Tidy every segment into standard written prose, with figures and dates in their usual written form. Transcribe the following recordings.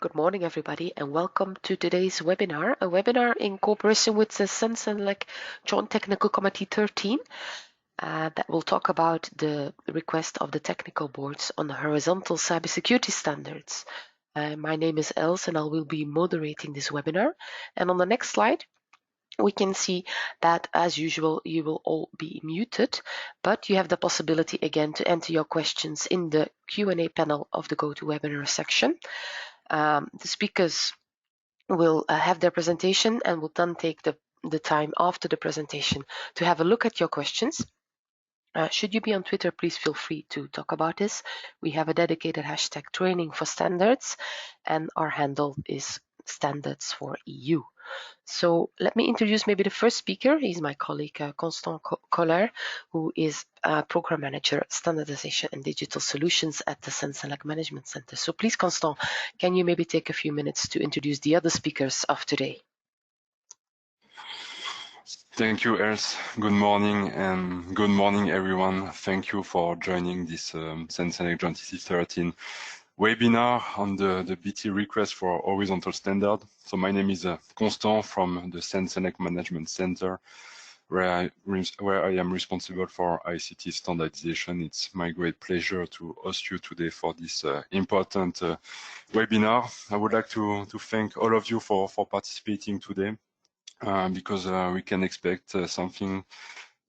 Good morning, everybody, and welcome to today's webinar, a webinar in cooperation with the CEN-CLC Joint Technical Committee 13 that will talk about the request of the technical boards on the horizontal cybersecurity standards. My name is Els and I will be moderating this webinar. And on the next slide, we can see that, as usual, you will all be muted, but you have the possibility again to enter your questions in the Q&A panel of the GoToWebinar section. The speakers will have their presentation and will then take the time after the presentation to have a look at your questions. Should you be on Twitter, please feel free to talk about this. We have a dedicated hashtag training for standards, and our handle is standards for EU. So let me introduce maybe the first speaker. He's my colleague, Constant Collard, who is Program Manager, Standardization and Digital Solutions at the CEN-CLC Management Center. So please, Constant, can you maybe take a few minutes to introduce the other speakers of today? Thank you, Els. Good morning, and good morning, everyone. Thank you for joining this CEN-CLC Joint TC13 webinar on the BT request for horizontal standard. So my name is Constant from the CEN-CLC Management Center, where I am responsible for ICT standardization. It's my great pleasure to host you today for this important webinar. I would like to thank all of you for participating today. Because we can expect something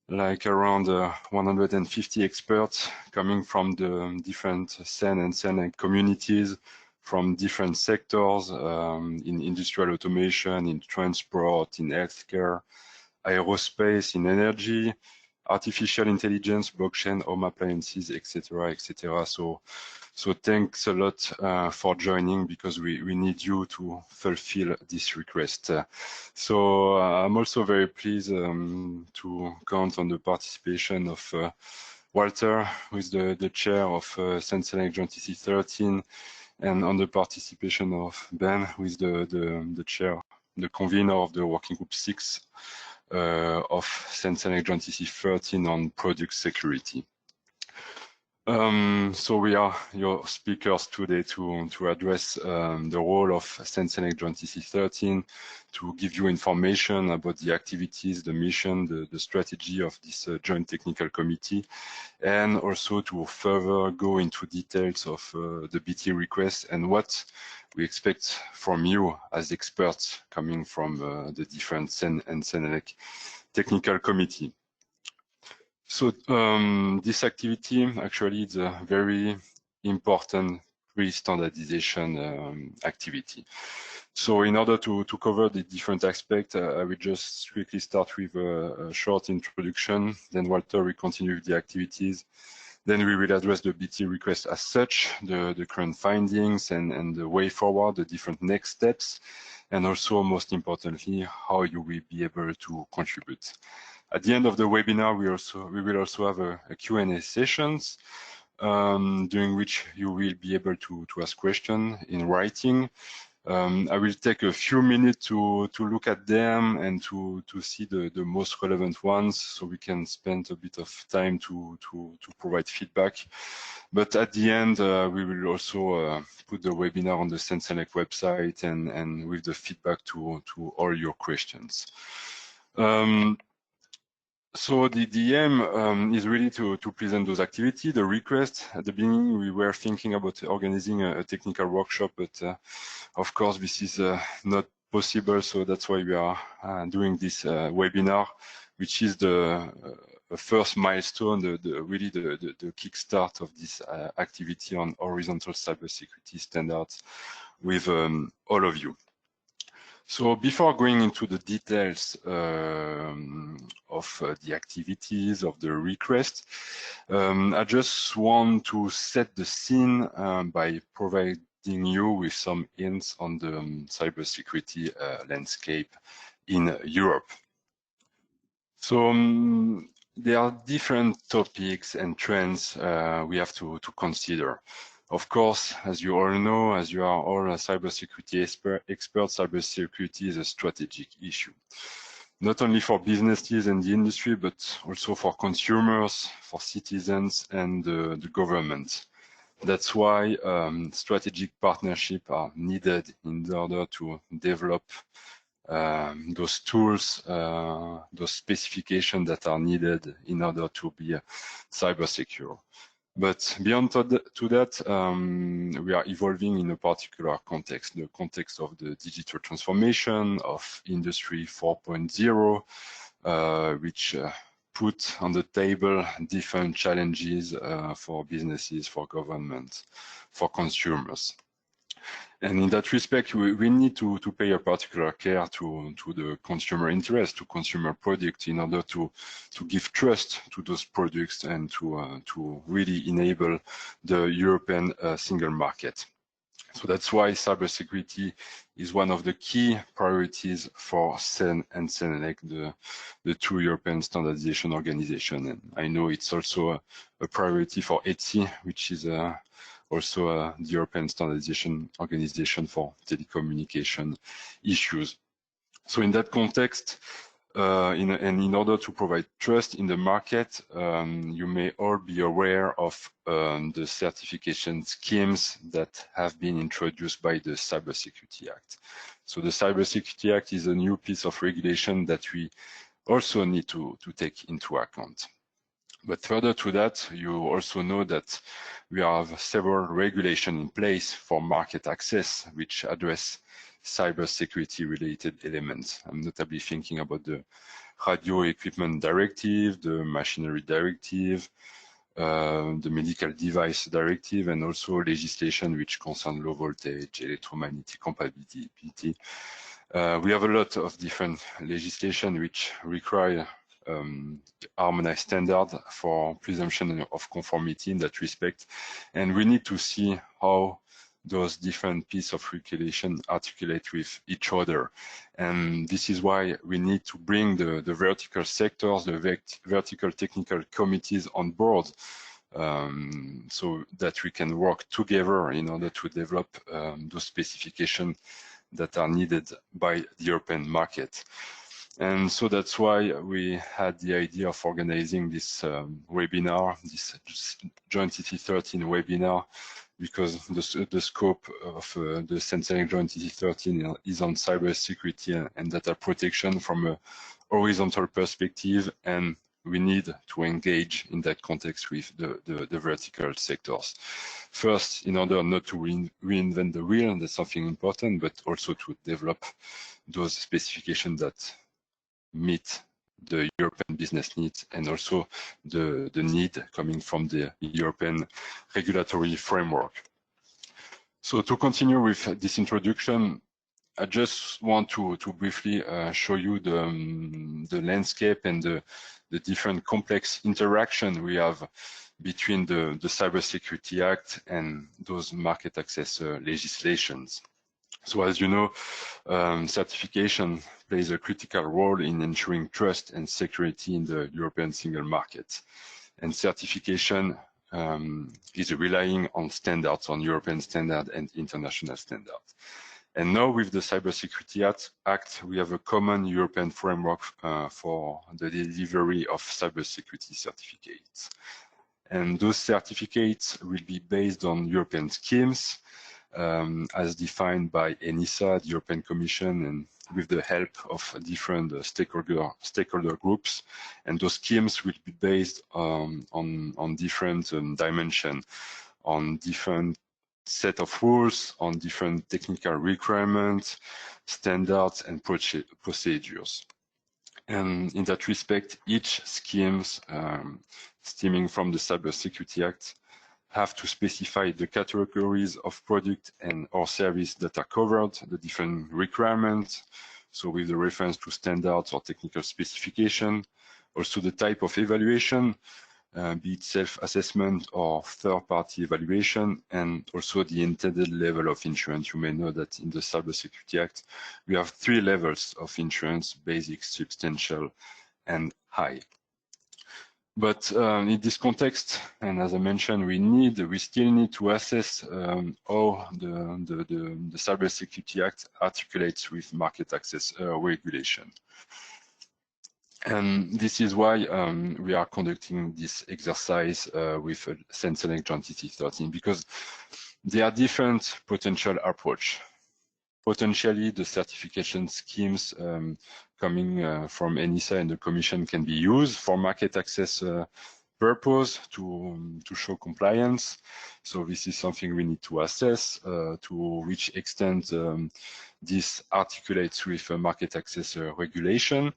like around 150 experts coming from the different CEN and CEN communities, from different sectors in industrial automation, in transport, in healthcare, aerospace, in energy, artificial intelligence, blockchain, home appliances, etc., etc. So thanks a lot for joining, because we need you to fulfill this request. So I'm also very pleased to count on the participation of Walter, who is the chair of CEN-CLC Joint TC13, and on the participation of Ben, who is the chair, the convener of the Working Group 6 of CEN-CLC Joint TC13 on product security. So we are your speakers today to address the role of CEN-CLC Joint TC13, to give you information about the activities, the mission, the strategy of this Joint Technical Committee, and also to further go into details of the BT request and what we expect from you as experts coming from the different CEN and CEN-CLC Technical Committee. So this activity actually is a very important pre-standardization activity. So in order to cover the different aspects, I will just quickly start with a short introduction. Then Walter will continue with the activities. Then we will address the BT request as such, the current findings and the way forward, the different next steps, and also most importantly, how you will be able to contribute. At the end of the webinar, we will also have a Q&A sessions during which you will be able to ask questions in writing. I will take a few minutes to look at them and to see the most relevant ones, so we can spend a bit of time to provide feedback. But at the end, we will also put the webinar on the CEN-CLC website and with the feedback to all your questions. So the aim is really to present those activities. The request, at the beginning, we were thinking about organizing a technical workshop, but of course, this is not possible. So that's why we are doing this webinar, which is the first milestone, really the kickstart of this activity on horizontal cybersecurity standards with all of you. So before going into the details of the activities of the request, I just want to set the scene by providing you with some hints on the cybersecurity landscape in Europe. So there are different topics and trends we have to consider. Of course, as you all know, as you are all cybersecurity experts, cybersecurity is a strategic issue, not only for businesses and the industry, but also for consumers, for citizens, and the government. That's why strategic partnerships are needed in order to develop those tools, those specifications that are needed in order to be cyber secure. But beyond to that, we are evolving in a particular context, the context of the digital transformation of Industry 4.0, which put on the table different challenges for businesses, for governments, for consumers. And in that respect, we need to pay a particular care to the consumer interest, to consumer product, in order to give trust to those products and to really enable the European single market. So that's why cybersecurity is one of the key priorities for CEN and CEN-CLC, the two European standardization organizations. And I know it's also a priority for ETSI, which is also the European Standardization Organization for Telecommunication Issues. So in that context, in order to provide trust in the market, you may all be aware of the certification schemes that have been introduced by the Cybersecurity Act. So the Cybersecurity Act is a new piece of regulation that we also need to take into account. But further to that, you also know that we have several regulations in place for market access, which address cybersecurity related elements. I'm notably thinking about the Radio Equipment Directive, the Machinery Directive, the Medical Device Directive, and also legislation which concern low voltage, electromagnetic compatibility. We have a lot of different legislation which require harmonized standard for presumption of conformity in that respect. And we need to see how those different pieces of regulation articulate with each other. And this is why we need to bring the vertical sectors, the vertical technical committees on board, so that we can work together in order to develop those specifications that are needed by the European market. And so that's why we had the idea of organizing this webinar, this Joint EC13 webinar, because the scope of the CEN-CLC Joint EC13 is on cybersecurity and data protection from a horizontal perspective, and we need to engage in that context with the vertical sectors. First, in order not to reinvent the wheel, that's something important, but also to develop those specifications that meet the European business needs and also the need coming from the European regulatory framework. So to continue with this introduction, I just want to briefly show you the landscape and the different complex interaction we have between the Cybersecurity Act and those market access legislations. So as you know, certification plays a critical role in ensuring trust and security in the European single market. And certification is relying on standards, on European standards and international standards. And now with the Cybersecurity Act, we have a common European framework for the delivery of cybersecurity certificates. And those certificates will be based on European schemes, as defined by ENISA, the European Commission, and with the help of different stakeholder groups. And those schemes will be based on different dimensions, on different set of rules, on different technical requirements, standards, and procedures. And in that respect, each schemes stemming from the Cybersecurity Act have to specify the categories of product and or service that are covered, the different requirements, so with the reference to standards or technical specification, also the type of evaluation, be it self-assessment or third-party evaluation, and also the intended level of insurance. You may know that in the Cybersecurity Act, we have 3 levels of insurance: basic, substantial, and high. But in this context, and as I mentioned, we still need to assess how the Cybersecurity Act articulates with market access regulation. And this is why we are conducting this exercise with CEN-CLC Joint TC13, because there are different potential approach. Potentially, the certification schemes coming from ENISA and the Commission can be used for market access purpose to show compliance. So this is something we need to assess to which extent this articulates with market access regulation.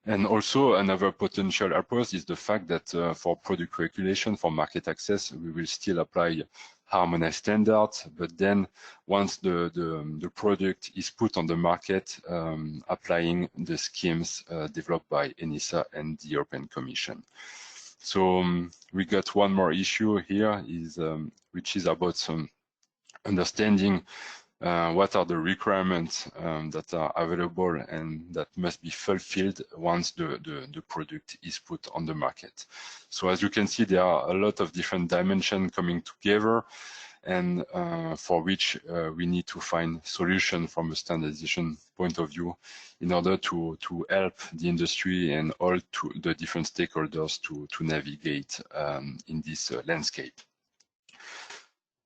And also another potential approach is the fact that for product regulation, for market access, we will still apply harmonized standards, but then once the product is put on the market, applying the schemes developed by ENISA and the European Commission. So we got one more issue here, which is about some understanding what are the requirements that are available and that must be fulfilled once the product is put on the market. So as you can see, there are a lot of different dimensions coming together, and for which we need to find solution from a standardization point of view in order to help the industry and all the different stakeholders to navigate in this landscape.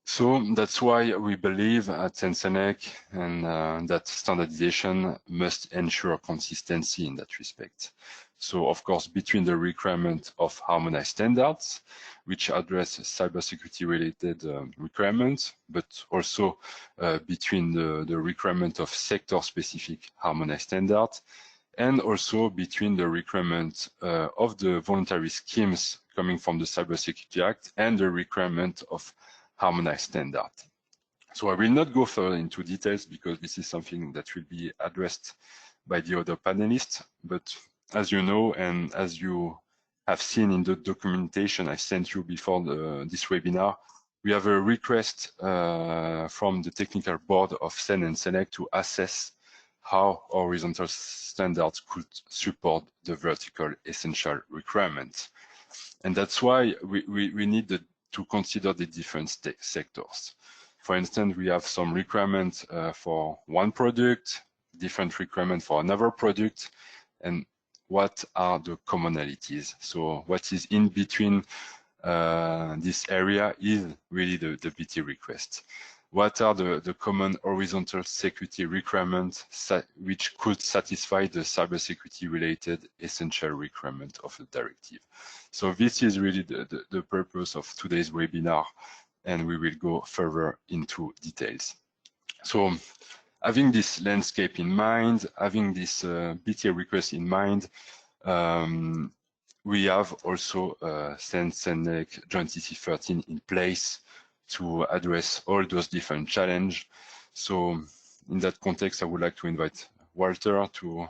So that's why we believe at CEN-CLC and that standardization must ensure consistency in that respect. So of course, between the requirement of harmonized standards, which address cybersecurity related requirements, but also between the requirement of sector specific harmonized standards, and also between the requirement of the voluntary schemes coming from the Cybersecurity Act and the requirement of harmonized standard. So I will not go further into details because this is something that will be addressed by the other panelists. But as you know, and as you have seen in the documentation I sent you before this webinar, we have a request from the technical board of CEN and CELEC to assess how horizontal standards could support the vertical essential requirements. And that's why we need to consider the different sectors. For instance, we have some requirements for one product, different requirements for another product, and what are the commonalities? So what is in between this area is really the BT request. What are the common horizontal security requirements which could satisfy the cybersecurity related essential requirement of the directive? So this is really the purpose of today's webinar, and we will go further into details. So having this landscape in mind, having this BT request in mind, we have also CEN-CLC Joint TC13 in place to address all those different challenges. So in that context, I would like to invite Walter to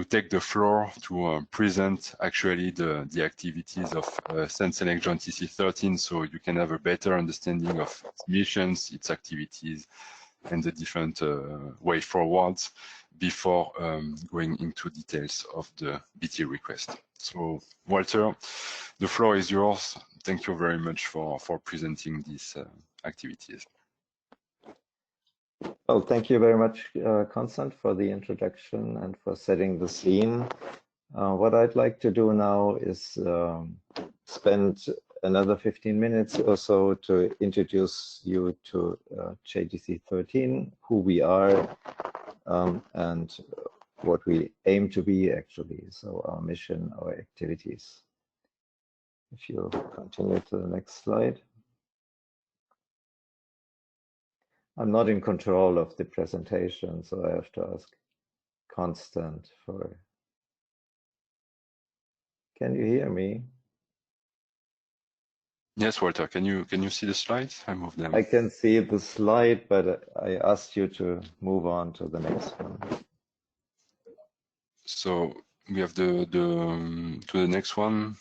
take the floor to present actually the activities of CEN-CLC Joint TC13, so you can have a better understanding of its missions, its activities, and the different way forwards before going into details of the BT request. So Walter, the floor is yours. Thank you very much for presenting these activities. Well, thank you very much, Constant, for the introduction and for setting the scene. What I'd like to do now is spend another 15 minutes or so to introduce you to JTC13, who we are, and what we aim to be actually. So our mission, our activities. If you continue to the next slide. I'm not in control of the presentation, so I have to ask Constant for. Can you hear me? Yes, Walter, can you see the slides? I moved them. I can see the slide, but I asked you to move on to the next one. So we have to the next one.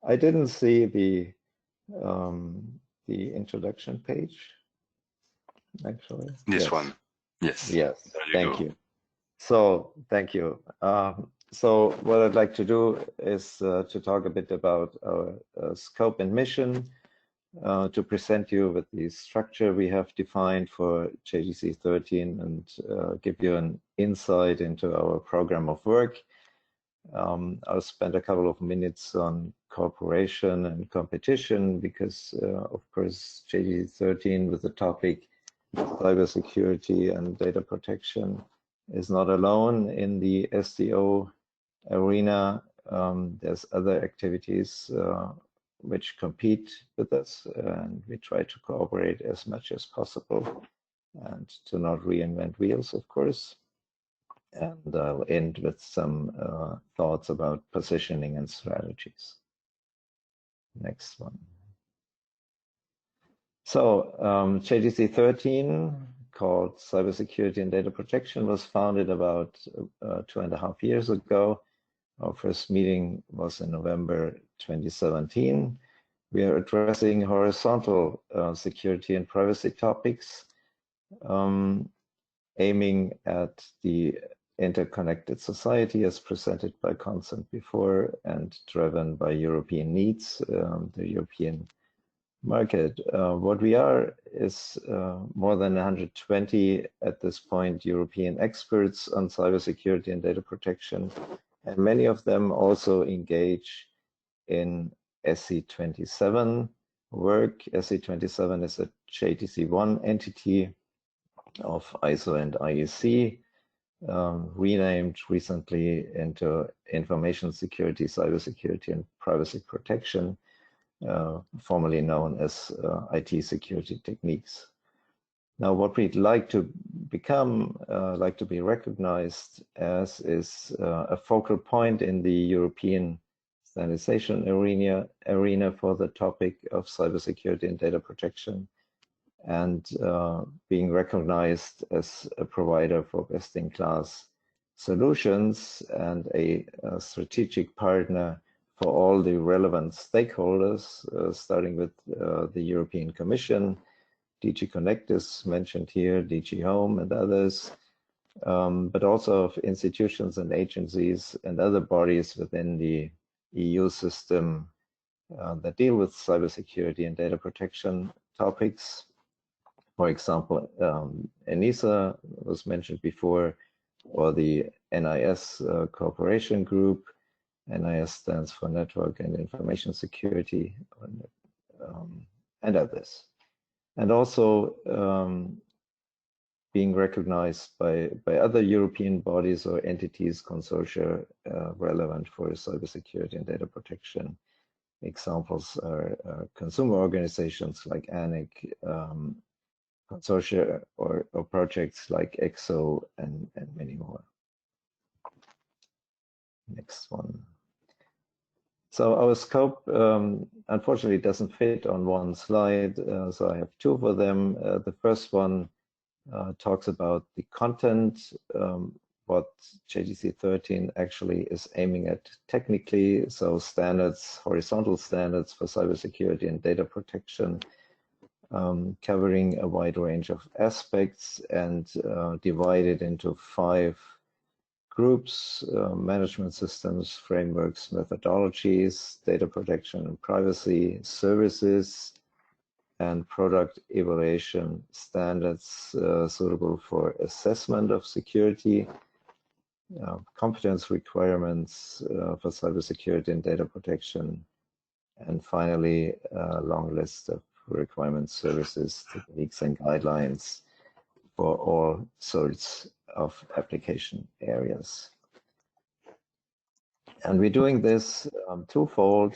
I didn't see the introduction page, actually. This yes. one. Yes. Yes. Thank you. So thank you. So what I'd like to do is to talk a bit about our scope and mission, to present you with the structure we have defined for JDC 13 and give you an insight into our program of work. I'll spend a couple of minutes on cooperation and competition because, of course, JDC 13 with the topic cybersecurity and data protection is not alone in the SDO arena. There's other activities which compete with us, and we try to cooperate as much as possible and to not reinvent wheels, of course. And I'll end with some thoughts about positioning and strategies. Next one. So JDC 13, called Cybersecurity and Data Protection, was founded about 2.5 years ago. Our first meeting was in November 2017. We are addressing horizontal security and privacy topics, aiming at the interconnected society as presented by Consent before and driven by European needs, the European market. What we are is more than 120 at this point European experts on cybersecurity and data protection, and many of them also engage in SC27 work. SC27 is a JDC1 entity of ISO and IEC, renamed recently into Information Security, Cybersecurity and Privacy Protection, formerly known as IT security techniques. Now, what we'd like to become, like to be recognized as, is a focal point in the European standardization arena for the topic of cybersecurity and data protection, and being recognized as a provider for best-in-class solutions and a strategic partner for all the relevant stakeholders, starting with the European Commission, DG Connect is mentioned here, DG Home and others, but also of institutions and agencies and other bodies within the EU system that deal with cybersecurity and data protection topics. For example, ENISA was mentioned before, or the NIS Cooperation Group. NIS stands for Network and Information Security, and others. And also being recognized by other European bodies or entities, consortia relevant for cybersecurity and data protection. Examples are consumer organizations like ANIC, consortia or projects like EXO, and many more. Next one. So our scope unfortunately doesn't fit on one slide, so I have two for them. The first one talks about the content, what JDC 13 actually is aiming at technically, so standards, horizontal standards for cybersecurity and data protection, covering a wide range of aspects and divided into 5 groups: management systems, frameworks, methodologies, data protection and privacy, services, and product evaluation standards suitable for assessment of security, competence requirements for cybersecurity and data protection, and finally, a long list of requirements, services, techniques, and guidelines for all sorts of application areas. And we're doing this twofold.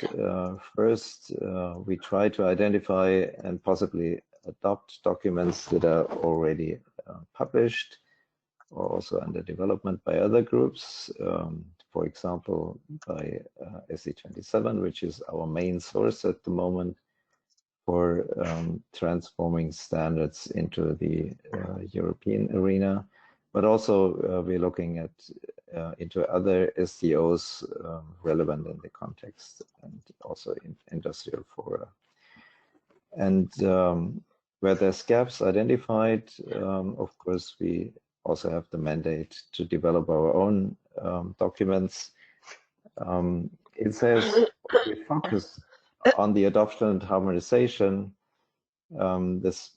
First, we try to identify and possibly adopt documents that are already published or also under development by other groups. For example, by SC27, which is our main source at the moment for transforming standards into the European arena. But also we're looking at into other SDOs relevant in the context, and also in industrial fora. And where there's gaps identified, of course, we also have the mandate to develop our own documents. It says we focus on the adoption and harmonization, this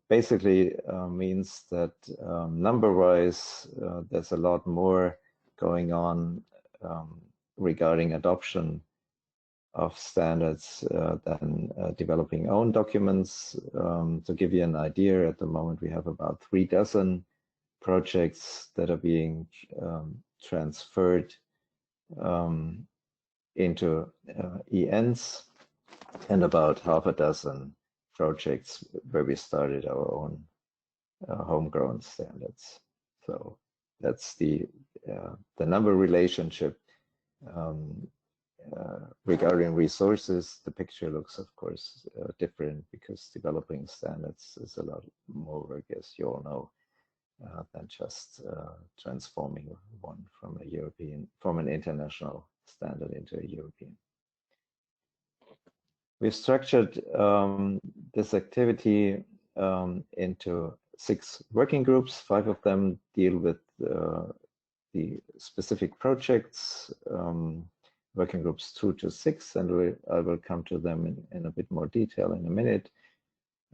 basically means that number-wise, there's a lot more going on regarding adoption of standards than developing own documents. To give you an idea, at the moment we have about 36 projects that are being transferred into ENs, and about half a dozen projects where we started our own homegrown standards. So that's the number relationship. Regarding resources, the picture looks, of course, different, because developing standards is a lot more work, as you all know, than just transforming one from an international standard into a European. We've structured this activity into 6 working groups. 5 of them deal with the specific projects, working groups 2 to 6, and I will come to them in a bit more detail in a minute.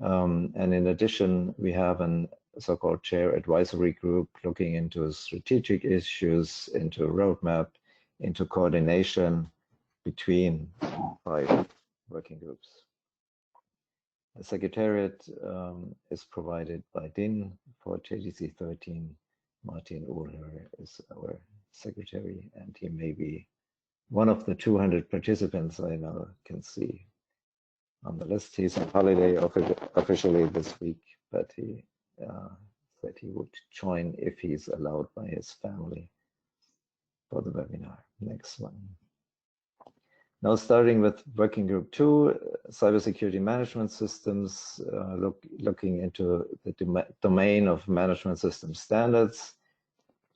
And in addition, we have a so-called chair advisory group looking into strategic issues, into roadmap, into coordination between 5 working groups. The secretariat is provided by DIN for JDC 13. Martin Uhler is our secretary, and he may be one of the 200 participants I now can see on the list. He's on holiday officially this week, but he said he would join if he's allowed by his family for the webinar. Next one. Now, starting with working group 2, cybersecurity management systems, looking into the domain of management system standards,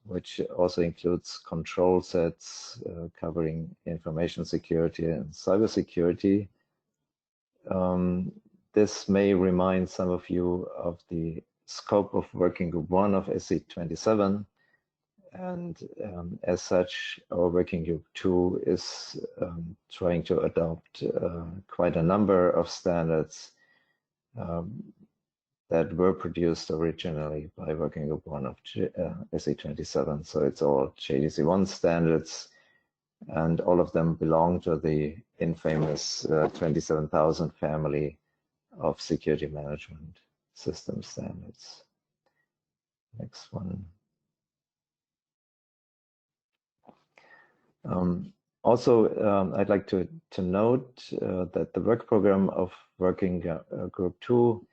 which also includes control sets covering information security and cybersecurity. This may remind some of you of the scope of working group 1 of SC27. And as such, our working group 2 is trying to adopt quite a number of standards that were produced originally by working group 1 of SC27. So it's all JDC1 standards, and all of them belong to the infamous 27,000 family of security management system standards. Next one. Also, I'd like to note that the work program of working group 2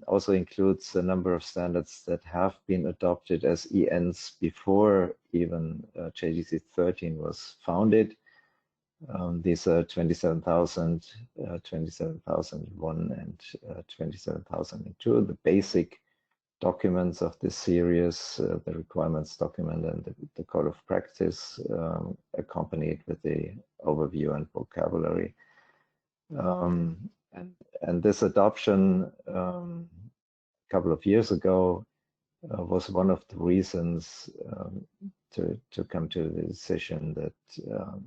also includes a number of standards that have been adopted as ENs before even JDC 13 was founded. These are 27,000, 27,001, and 27,002, the basic documents of this series, the requirements document and the code of practice, accompanied with the overview and vocabulary. And this adoption a couple of years ago was one of the reasons to come to the decision that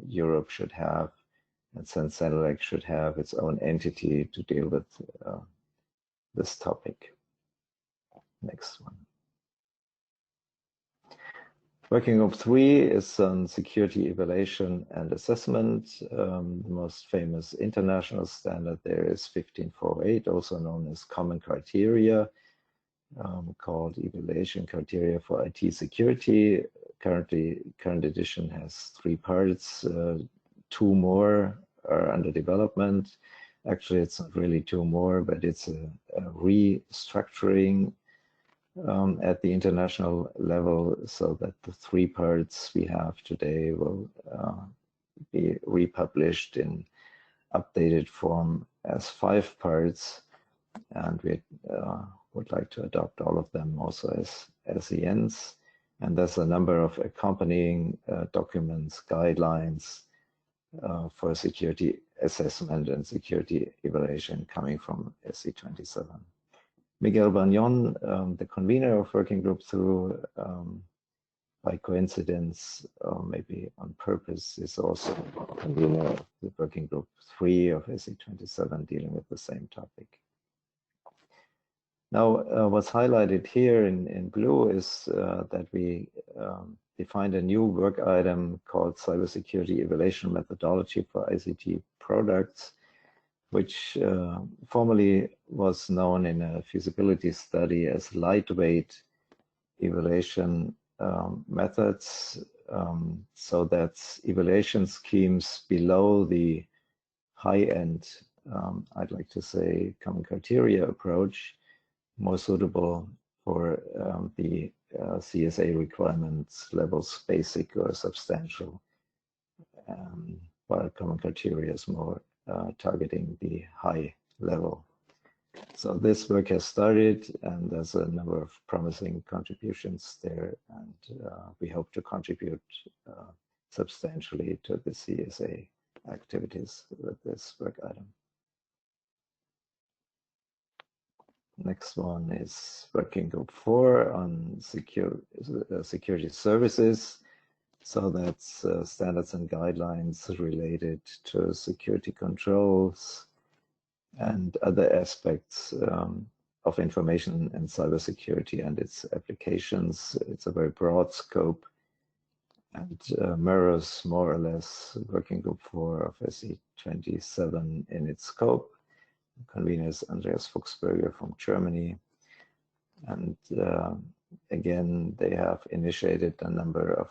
Europe should have, and CEN-CLC should have its own entity to deal with this topic. Next one. Working group 3 is on security evaluation and assessment. The most famous international standard there is 15408, also known as Common Criteria, called Evaluation Criteria for IT Security. Current edition has 3 parts. 2 more are under development. Actually, it's not really 2 more, but it's a restructuring at the international level, so that the 3 parts we have today will be republished in updated form as 5 parts, and we would like to adopt all of them also as ENs. And there's a number of accompanying documents, guidelines for security assessment and security evaluation coming from SC27. Miguel Bagnon, the convener of Working Group 2, by coincidence or maybe on purpose, is also convener of the working group 3 of SE27 dealing with the same topic. Now, what's highlighted here in blue is that we defined a new work item called Cybersecurity Evaluation Methodology for ICT Products, which formerly was known in a feasibility study as lightweight evaluation methods. So that's evaluation schemes below the high-end, I'd like to say, common criteria approach, more suitable for the CSA requirements levels, basic or substantial, while common criteria is more targeting the high level. So this work has started, and there's a number of promising contributions there, and we hope to contribute substantially to the CSA activities with this work item. Next one is working group 4 on security services. So that's standards and guidelines related to security controls and other aspects of information and cybersecurity and its applications. It's a very broad scope and mirrors more or less working group 4 of SE27 in its scope. Convener is Andreas Fuchsberger from Germany. And again, they have initiated a number of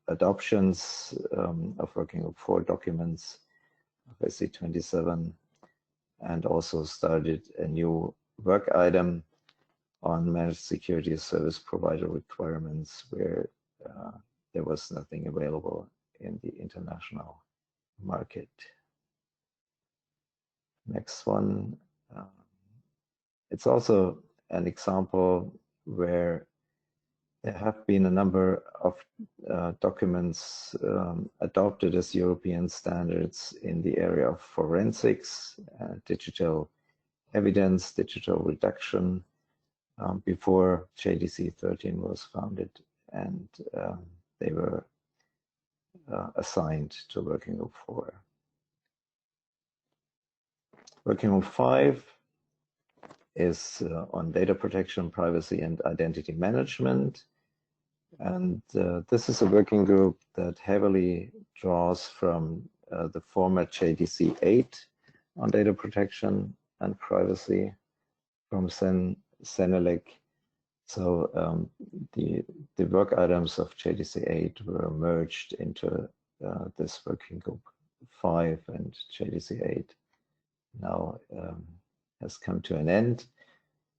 adoptions of working group 4 documents of SE27, and also started a new work item on managed security service provider requirements, where there was nothing available in the international market. Next one, it's also an example where there have been a number of documents adopted as European standards in the area of forensics, digital evidence, digital reduction, before JDC 13 was founded, and they were assigned to working group 4. Working group 5 is on data protection, privacy, and identity management. And this is a working group that heavily draws from the former JDC 8 on data protection and privacy from CEN-CLC. So the work items of JDC 8 were merged into this working group 5, and JDC 8 now has come to an end.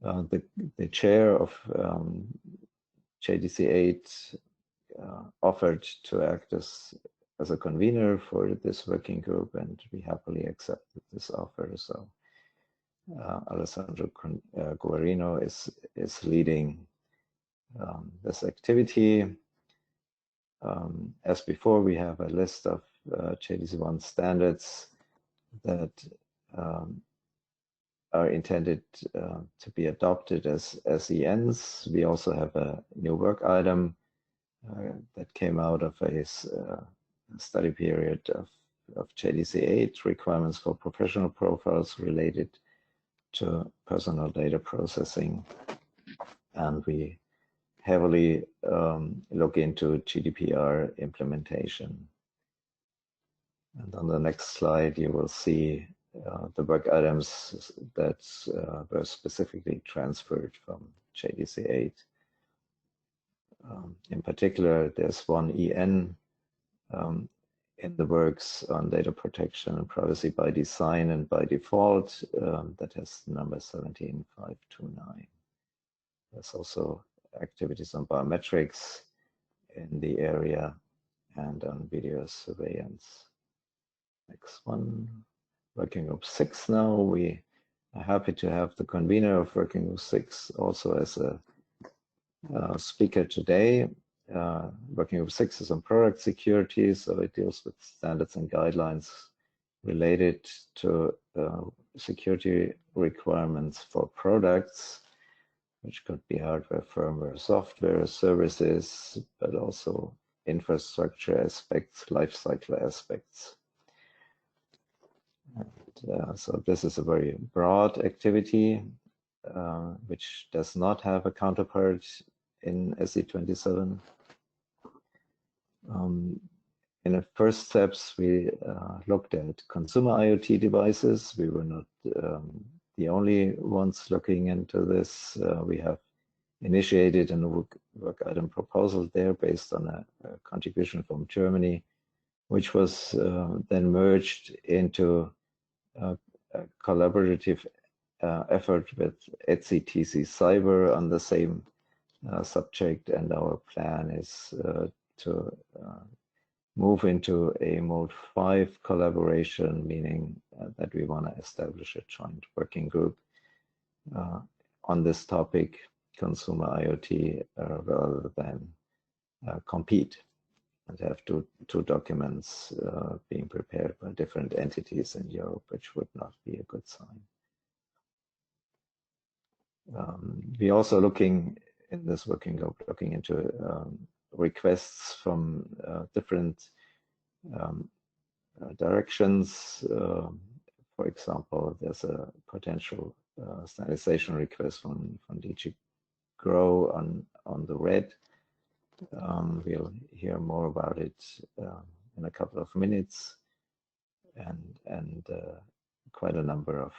The chair of JDC 8 offered to act as a convener for this working group, and we happily accepted this offer. So Alessandro Guarino is leading this activity. As before, we have a list of JDC 1 standards that are intended to be adopted as CENs. We also have a new work item that came out of a study period of JDC 8, requirements for professional profiles related to personal data processing. And we heavily look into GDPR implementation. And on the next slide, you will see the work items that were specifically transferred from JDC 8. In particular, there's one EN in the works on data protection and privacy by design and by default that has number 17529. There's also activities on biometrics in the area and on video surveillance. Next one, working group 6 now. We are happy to have the convener of working group 6 also as a speaker today. Working group 6 is on product security, so it deals with standards and guidelines related to security requirements for products. which could be hardware, firmware, software, services, but also infrastructure aspects, lifecycle aspects. And, so this is a very broad activity, which does not have a counterpart in SE27. In the first steps, we looked at consumer IoT devices. We were not the only ones looking into this. We have initiated a work item proposal there based on a contribution from Germany, which was then merged into a collaborative effort with ETC Cyber on the same subject, and our plan is to move into a mode 5 collaboration, meaning that we want to establish a joint working group on this topic, consumer IoT, rather than compete, and have two documents being prepared by different entities in Europe, which would not be a good sign. We're also looking in this working group, looking into requests from different directions. For example, there's a potential standardization request from DG Grow on the red. We'll hear more about it in a couple of minutes, and quite a number of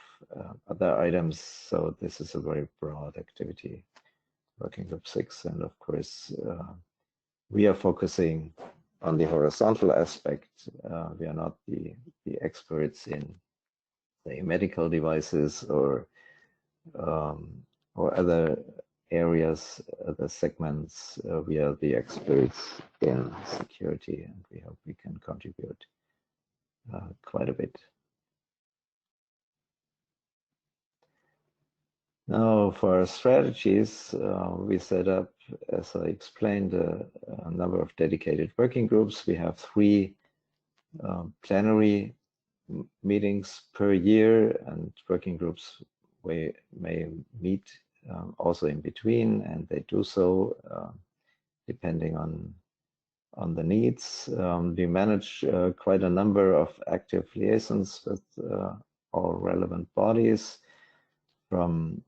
other items. So this is a very broad activity, working group 6, and of course we are focusing on the horizontal aspect. We are not the experts in, say, medical devices or other areas, other segments. We are the experts in security, and we hope we can contribute quite a bit. Now, for our strategies, we set up, as I explained, a number of dedicated working groups. We have 3 plenary meetings per year, and working groups we may meet also in between, and they do so depending on the needs. We manage quite a number of active liaisons with all relevant bodies, from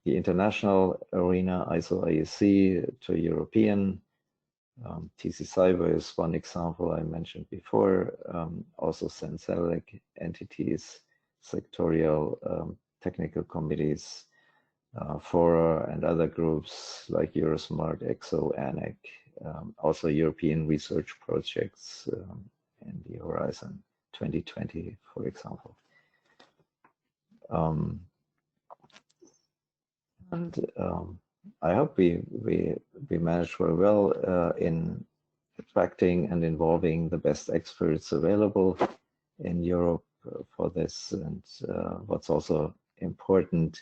the international arena, ISO IEC, to European. TC Cyber is one example I mentioned before. Also CEN-CLC entities, sectorial technical committees, fora and other groups like Eurosmart, EXO, ANEC, also European research projects in the Horizon 2020, for example. I hope we manage very well in attracting and involving the best experts available in Europe for this. And what's also important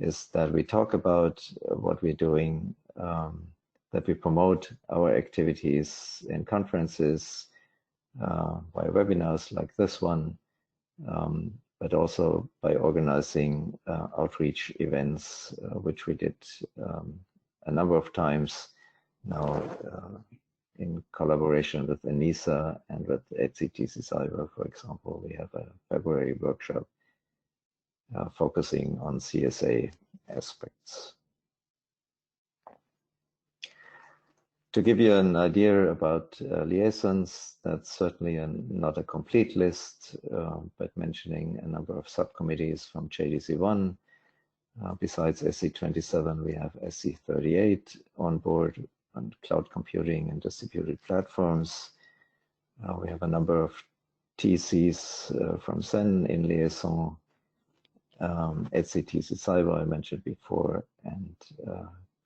is that we talk about what we're doing, that we promote our activities in conferences, by webinars like this one, but also by organizing outreach events, which we did a number of times now in collaboration with ENISA and with ETC Cyber, for example. We have a February workshop focusing on CSA aspects. To give you an idea about liaisons, that's certainly not a complete list, but mentioning a number of subcommittees from JDC1. Besides SC27, we have SC38 on board on cloud computing and distributed platforms. We have a number of TCs from CEN in liaison, ETC Cyber I mentioned before, and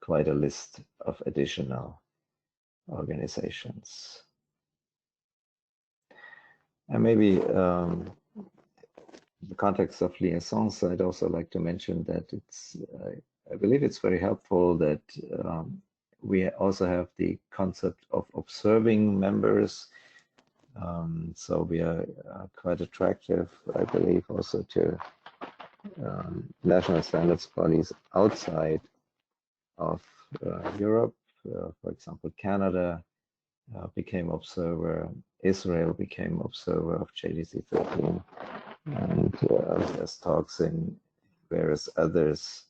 quite a list of additional organizations. And maybe in the context of liaisons, I'd also like to mention that it's, I believe it's very helpful that we also have the concept of observing members. So we are quite attractive, I believe, also to national standards bodies outside of Europe. For example, Canada became observer, Israel became observer of JDC 13, and there's talks in various others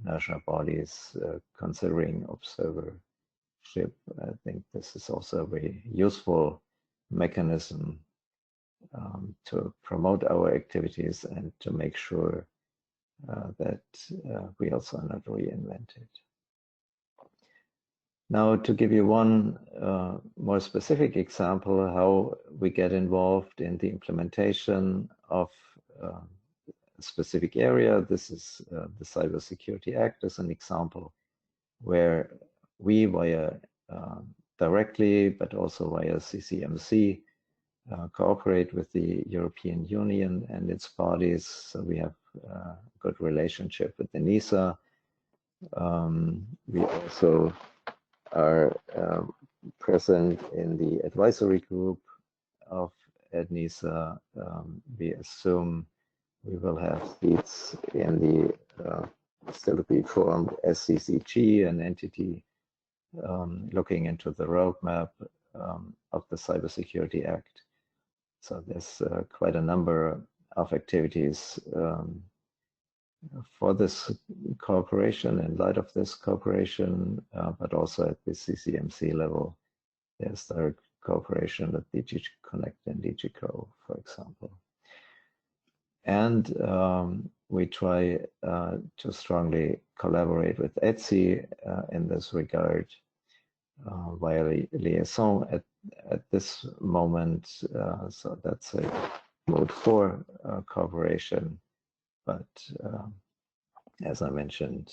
national bodies considering observership. I think this is also a very useful mechanism to promote our activities and to make sure that wheels are not reinvented. Now, to give you one more specific example how we get involved in the implementation of a specific area, this is the Cybersecurity Act as an example, where we via directly, but also via CCMC, cooperate with the European Union and its bodies. So we have a good relationship with the NISA. We also are present in the advisory group of NISA. We assume we will have seats in the still to be formed SCCG, an entity looking into the roadmap of the Cybersecurity Act. So there's quite a number of activities for this cooperation, in light of this cooperation, but also at the CCMC level, there's direct cooperation with DG Connect and DG Co, for example. And we try to strongly collaborate with ETSI in this regard via liaison at this moment. So that's a mode 4 cooperation. But as I mentioned,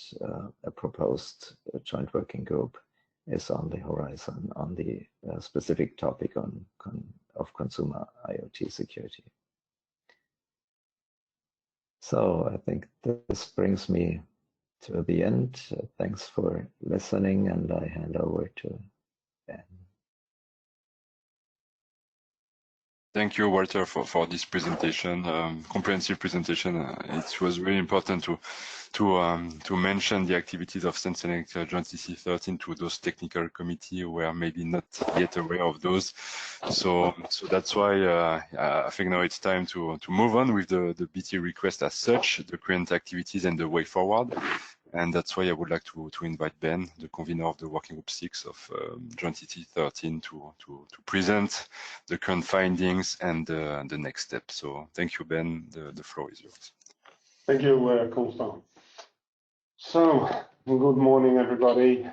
a proposed joint working group is on the horizon on the specific topic of consumer IoT security. So I think this brings me to the end. Thanks for listening, and I hand over to Ben. Thank you, Walter, for this presentation, comprehensive presentation. It was really important to mention the activities of CEN-CLC Joint CC 13 to those technical committee who are maybe not yet aware of those. So that's why I think now it's time to move on with the BT request as such, the current activities and the way forward. And that's why I would like to invite Ben, the convener of the Working Group 6 of Joint CT 13, to present the current findings and the next step. So thank you, Ben. The floor is yours. Thank you, Constant. So good morning, everybody.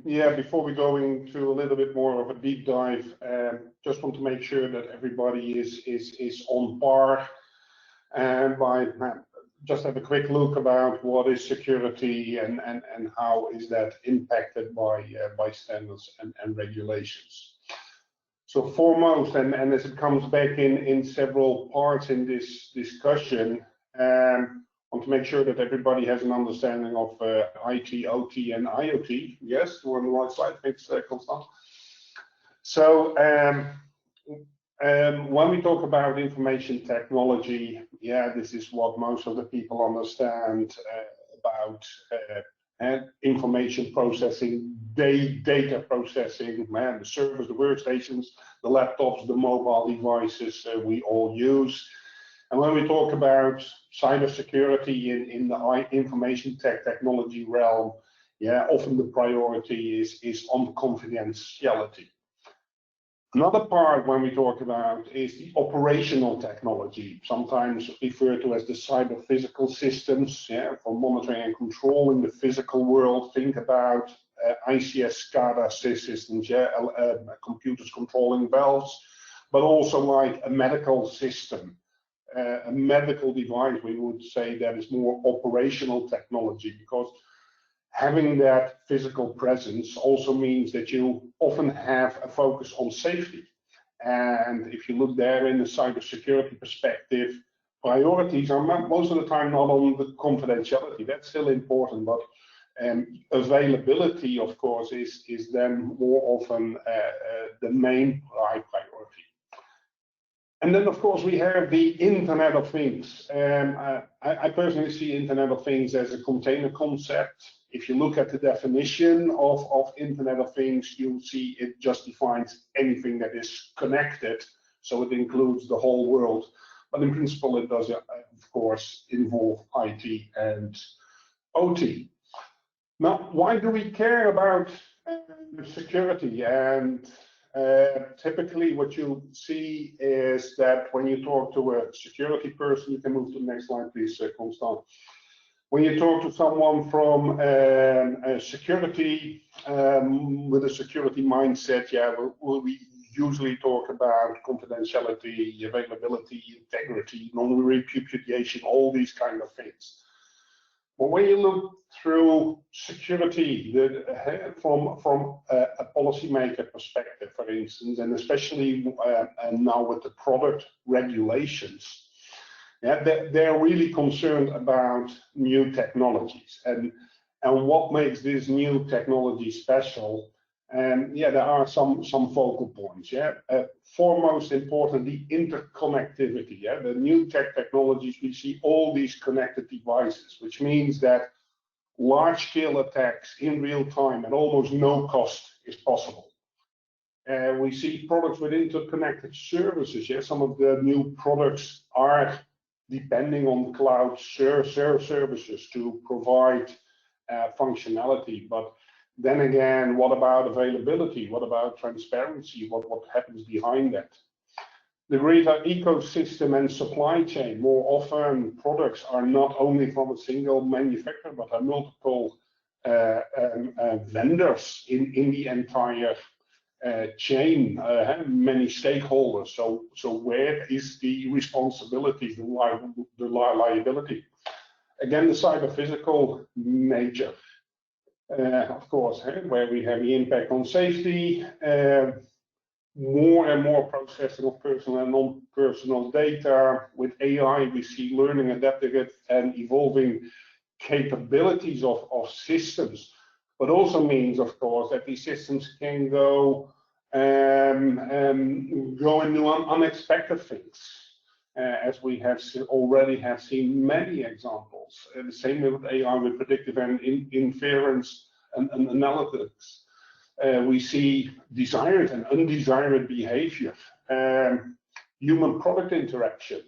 Yeah, before we go into a little bit more of a deep dive, just want to make sure that everybody is on par, and by just have a quick look about what is security and how is that impacted by standards and regulations. So foremost, and as it comes back in several parts in this discussion, want to make sure that everybody has an understanding of IT, OT, and IoT. Yes, we're on the right side. Thanks, Constant. So when we talk about information technology, yeah, this is what most of the people understand about information processing, data processing, the servers, the workstations, the laptops, the mobile devices we all use. And when we talk about cybersecurity in the information technology realm, yeah, often the priority is on confidentiality. Another part when we talk about is the operational technology, sometimes referred to as the cyber physical systems, yeah, for monitoring and control in the physical world. Think about ICS SCADA systems, yeah, computers controlling valves, but also like a medical system, a medical device. We would say that is more operational technology, because having that physical presence also means that you often have a focus on safety. And if you look there in the cybersecurity perspective, priorities are most of the time not on the confidentiality. That's still important, but availability, of course, is then more often the main priority. And then, of course, we have the Internet of Things. I personally see Internet of Things as a container concept. If you look at the definition of Internet of Things, you'll see it just defines anything that is connected. So it includes the whole world. But in principle, it does, of course, involve IT and OT. Now, why do we care about security? And typically what you see is that when you talk to a security person, you can move to the next slide, please, Constant. When you talk to someone from security, with a security mindset, yeah, we usually talk about confidentiality, availability, integrity, non-repudiation, all these kind of things. But when you look through security from a policymaker perspective, for instance, and especially now with the product regulations, yeah, they're really concerned about new technologies and what makes this new technology special. And yeah, there are some focal points. Yeah, foremost important, the interconnectivity. Yeah, the new technologies, we see all these connected devices, which means that large-scale attacks in real time at almost no cost is possible. We see products with interconnected services. Yeah, some of the new products are depending on cloud services to provide functionality, but then again, what about availability? What about transparency? What happens behind that? The greater ecosystem and supply chain. More often, products are not only from a single manufacturer, but are multiple vendors in the entire chain, many stakeholders. So where is the responsibility, the liability? Again, the cyber-physical nature. Of course, where we have the impact on safety, more and more processing of personal and non-personal data. With AI, we see learning, adaptive, and evolving capabilities of systems, but also means, of course, that these systems can go into unexpected things, as we already have seen many examples. The same with AI, with predictive and inference and analytics. We see desired and undesired behavior, human product interaction.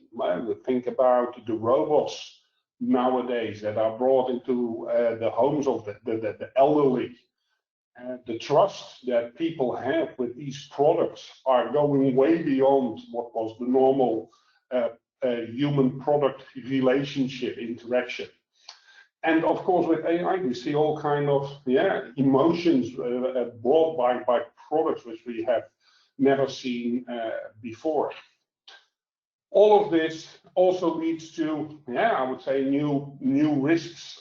Think about the robots nowadays that are brought into the homes of the elderly. The trust that people have with these products are going way beyond what was the normal human product relationship interaction. And of course, with AI, we see all kind of emotions brought by products which we have never seen before. All of this also leads to, I would say, new risks,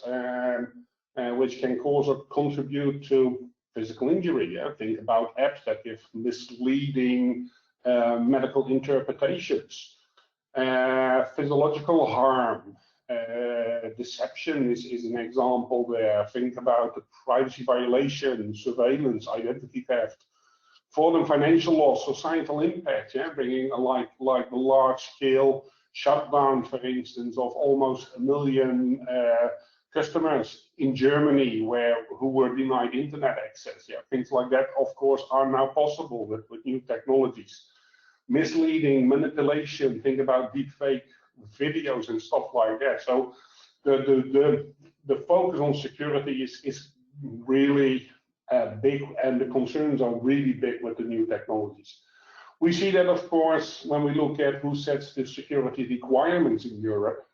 which can cause or contribute to physical injury. Think about apps that give misleading medical interpretations, physiological harm. Deception is an example there. Think about the privacy violation, surveillance, identity theft, fraud and financial loss, societal impact, bringing like the large-scale shutdown, for instance, of almost 1 million customers in Germany who were denied internet access. Things like that, of course, are now possible with new technologies. Misleading, manipulation, think about deepfake videos and stuff like that. So the focus on security is really big, and the concerns are really big with the new technologies. We see that, of course, when we look at who sets the security requirements in Europe.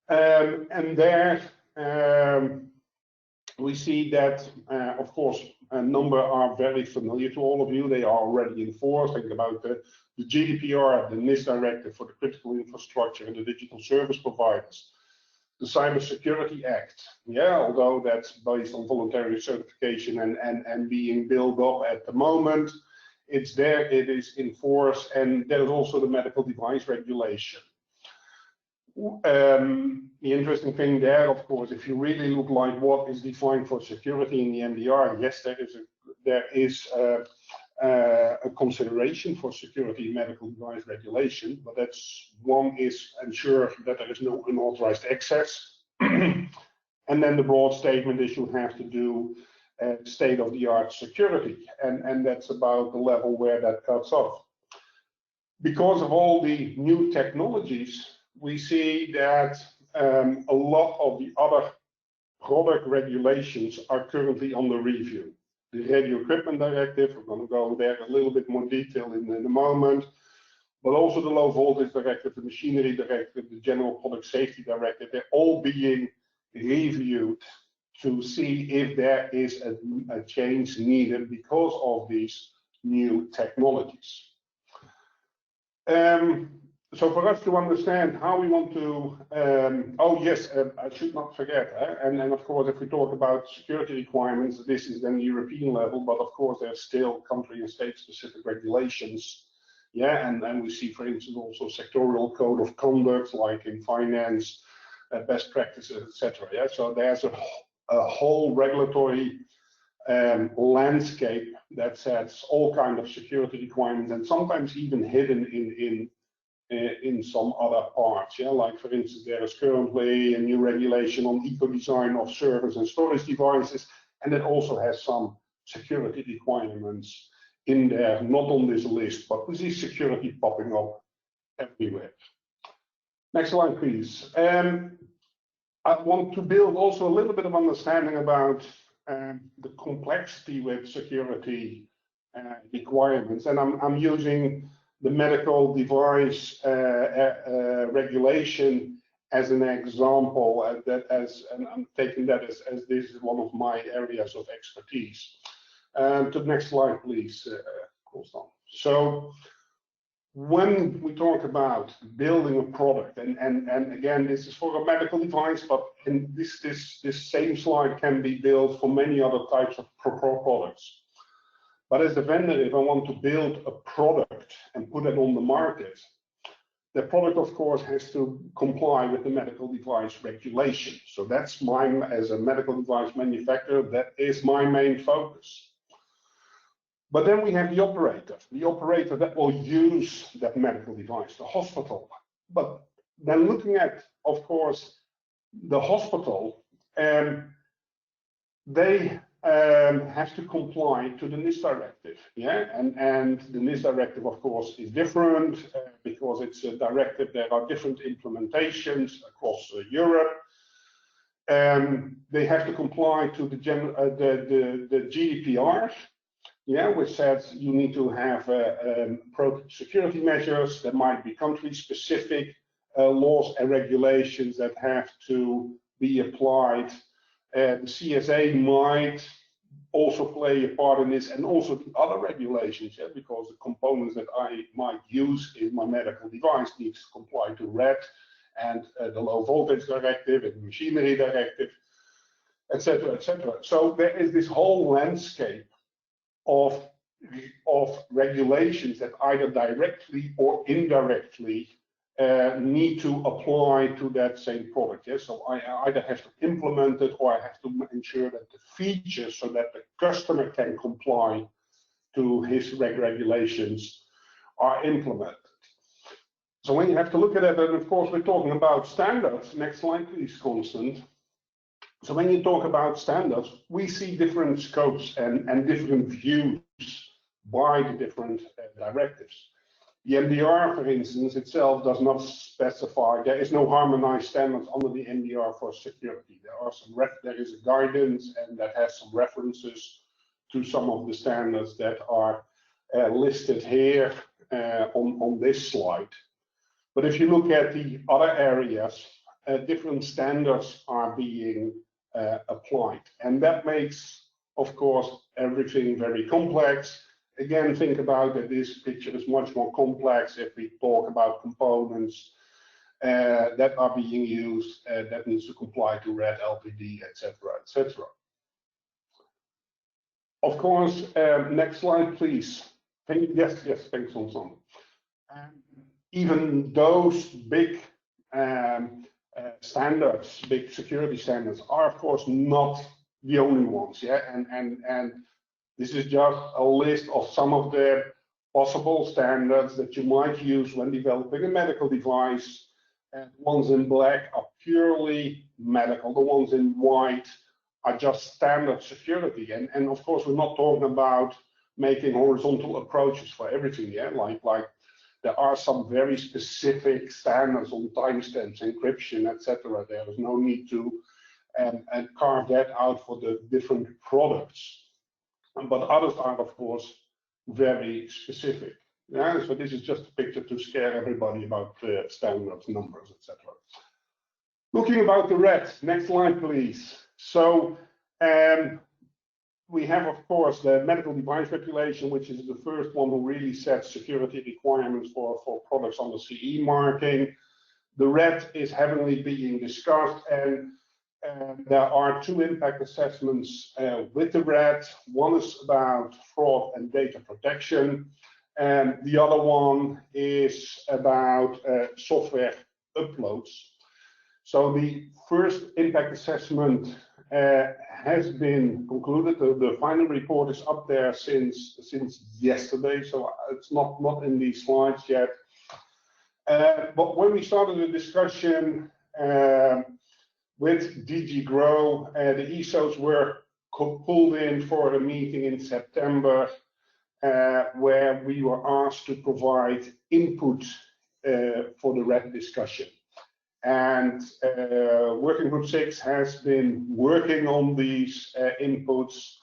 And there we see that, of course, a number are very familiar to all of you. They are already enforced. Think about the GDPR, the NIS directive for the critical infrastructure and the digital service providers. The Cybersecurity Act, although that's based on voluntary certification and being built up at the moment, it's there, it is enforced, and there's also the medical device regulation. The interesting thing there, of course, if you really look like what is defined for security in the MDR, yes, there is a consideration for security medical device regulation, but that's one is ensure that there is no unauthorized access. And then the broad statement is you have to do state-of-the-art security, and that's about the level where that cuts off. Because of all the new technologies, we see that a lot of the other product regulations are currently under review. The Radio Equipment Directive, we're going to go there a little bit more detail in a moment, but also the Low Voltage Directive, the Machinery Directive, the General Product Safety Directive, they're all being reviewed to see if there is a change needed because of these new technologies. So for us to understand how we want to, oh yes, I should not forget, and of course if we talk about security requirements, this is then European level, but of course there's still country and state specific regulations. Yeah, and we see, for instance, also sectoral code of conduct, like in finance, best practices, etc. Yeah, so there's a whole regulatory landscape that sets all kinds of security requirements, and sometimes even hidden in some other parts. Yeah, like for instance, there is currently a new regulation on eco-design of servers and storage devices, and it also has some security requirements in there, not on this list, but we see security popping up everywhere. Next slide, please. I want to build also a little bit of understanding about the complexity with security requirements, and I'm using the medical device regulation as an example, and I'm taking that as this is one of my areas of expertise. To the next slide, please, Constant. So when we talk about building a product, and again, this is for a medical device, but in this same slide can be built for many other types of products. But as a vendor, if I want to build a product and put it on the market, the product, of course, has to comply with the medical device regulation. So that's mine as a medical device manufacturer, that is my main focus. But then we have the operator that will use that medical device, the hospital. But then looking at, of course, the hospital, they have to comply to the NIST directive, yeah, and the NIST directive, of course, is different because it's a directive. There are different implementations across Europe. They have to comply to the GDPR, yeah, which says you need to have security measures. There might be country-specific laws and regulations that have to be applied. The CSA might also play a part in this, and also the other regulations, yeah, because the components that I might use in my medical device needs to comply to RED and the Low Voltage Directive and the Machinery Directive, etc., etc. So there is this whole landscape of regulations that either directly or indirectly need to apply to that same product. Yes, so I either have to implement it or I have to ensure that the features so that the customer can comply to his regulations are implemented. So when you have to look at it, and of course we're talking about standards. Next slide, please, Constant. So when you talk about standards, we see different scopes and different views by the different directives. The MDR, for instance, itself does not specify, there is no harmonized standards under the MDR for security. There is a guidance, and that has some references to some of the standards that are listed here on this slide. But if you look at the other areas, different standards are being applied. And that makes, of course, everything very complex. Again, think about that this picture is much more complex if we talk about components that are being used that needs to comply to RED, LPD, etc., etc. Of course, next slide, please. Yes, thanks, Sonson. Even those big standards, big security standards, are of course not the only ones. Yeah, and This is just a list of some of the possible standards that you might use when developing a medical device. And the ones in black are purely medical. The ones in white are just standard security. And of course, we're not talking about making horizontal approaches for everything. Yeah, like there are some very specific standards on timestamps, encryption, etc. There is no need to and carve that out for the different products. But others are, of course, very specific. Yeah, so this is just a picture to scare everybody about standards, numbers, etc. Looking about the red, next slide, please. So we have, of course, the medical device regulation, which is the first one who really sets security requirements for products on the CE marking. The red is heavily being discussed, and there are two impact assessments with the red. One is about fraud and data protection, and the other one is about software uploads. So the first impact assessment has been concluded. The final report is up there since yesterday, so it's not in these slides yet. But when we started the discussion with DG Grow, the ESOs were pulled in for a meeting in September where we were asked to provide input for the red discussion. And Working Group 6 has been working on these inputs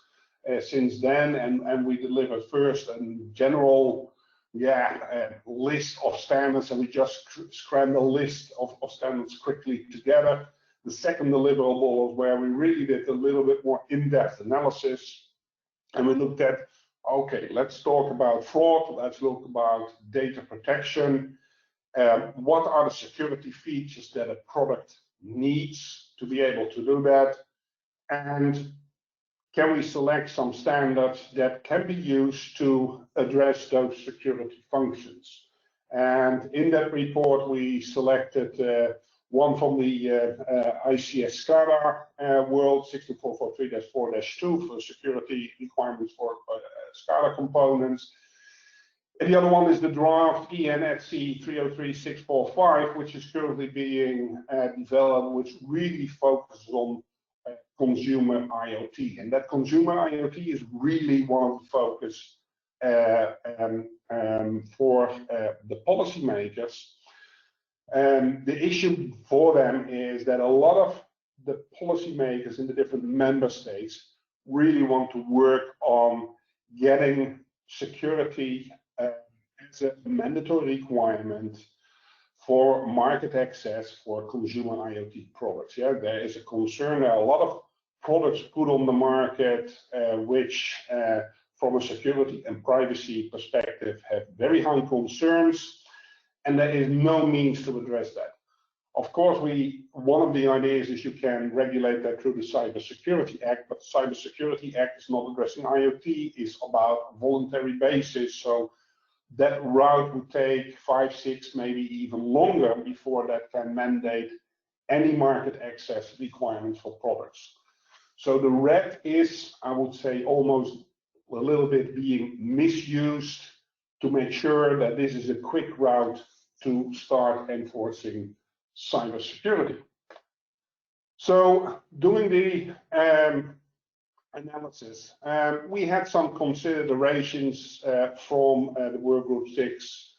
since then, and we delivered first a general list of standards, and we just crammed a list of standards quickly together. The second deliverable was where we really did a little bit more in-depth analysis, and we looked at, okay, let's talk about fraud, let's look about data protection. What are the security features that a product needs to be able to do that? And can we select some standards that can be used to address those security functions? And in that report, we selected one from the ICS SCADA world, 16443-4-2 for security requirements for SCADA components. And the other one is the draft CEN-CLC 303-645, which is currently being developed, which really focuses on consumer IoT. And that consumer IoT is really one of the focus for the policymakers. The issue for them is that a lot of the policymakers in the different member states really want to work on getting security as a mandatory requirement for market access for consumer IoT products. Yeah, there is a concern. There are a lot of products put on the market which, from a security and privacy perspective, have very high concerns, and there is no means to address that. Of course, one of the ideas is you can regulate that through the Cybersecurity Act, but the Cybersecurity Act is not addressing IoT, it's about voluntary basis. So that route would take 5, 6, maybe even longer before that can mandate any market access requirements for products. So the red is, I would say, almost a little bit being misused to make sure that this is a quick route to start enforcing cybersecurity. So doing the analysis, we had some considerations from the Work Group 6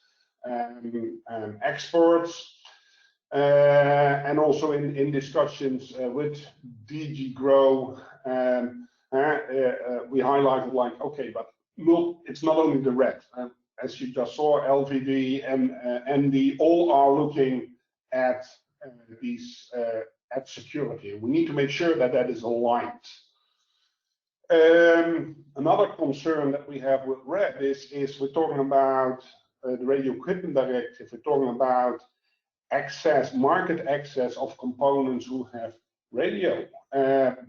experts, and also in discussions with DG Grow. We highlighted, like, okay, but look, it's not only the red. As you just saw, LVD and ND all are looking at these at security. We need to make sure that that is aligned. Another concern that we have with red is we're talking about the Radio Equipment Directive. We're talking about access, market access of components who have radio,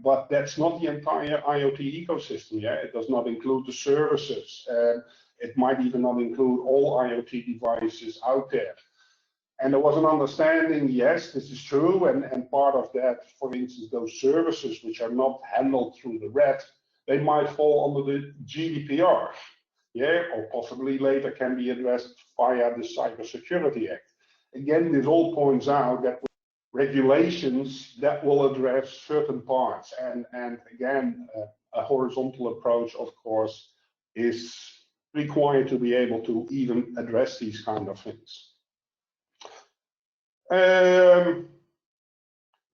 but that's not the entire IoT ecosystem. Yeah, it does not include the services. It might even not include all IoT devices out there. And there was an understanding, yes, this is true, and part of that, for instance, those services which are not handled through the red, they might fall under the GDPR, yeah, or possibly later can be addressed via the Cybersecurity Act. Again, this all points out that regulations that will address certain parts, and again, a horizontal approach, of course, is required to be able to even address these kind of things.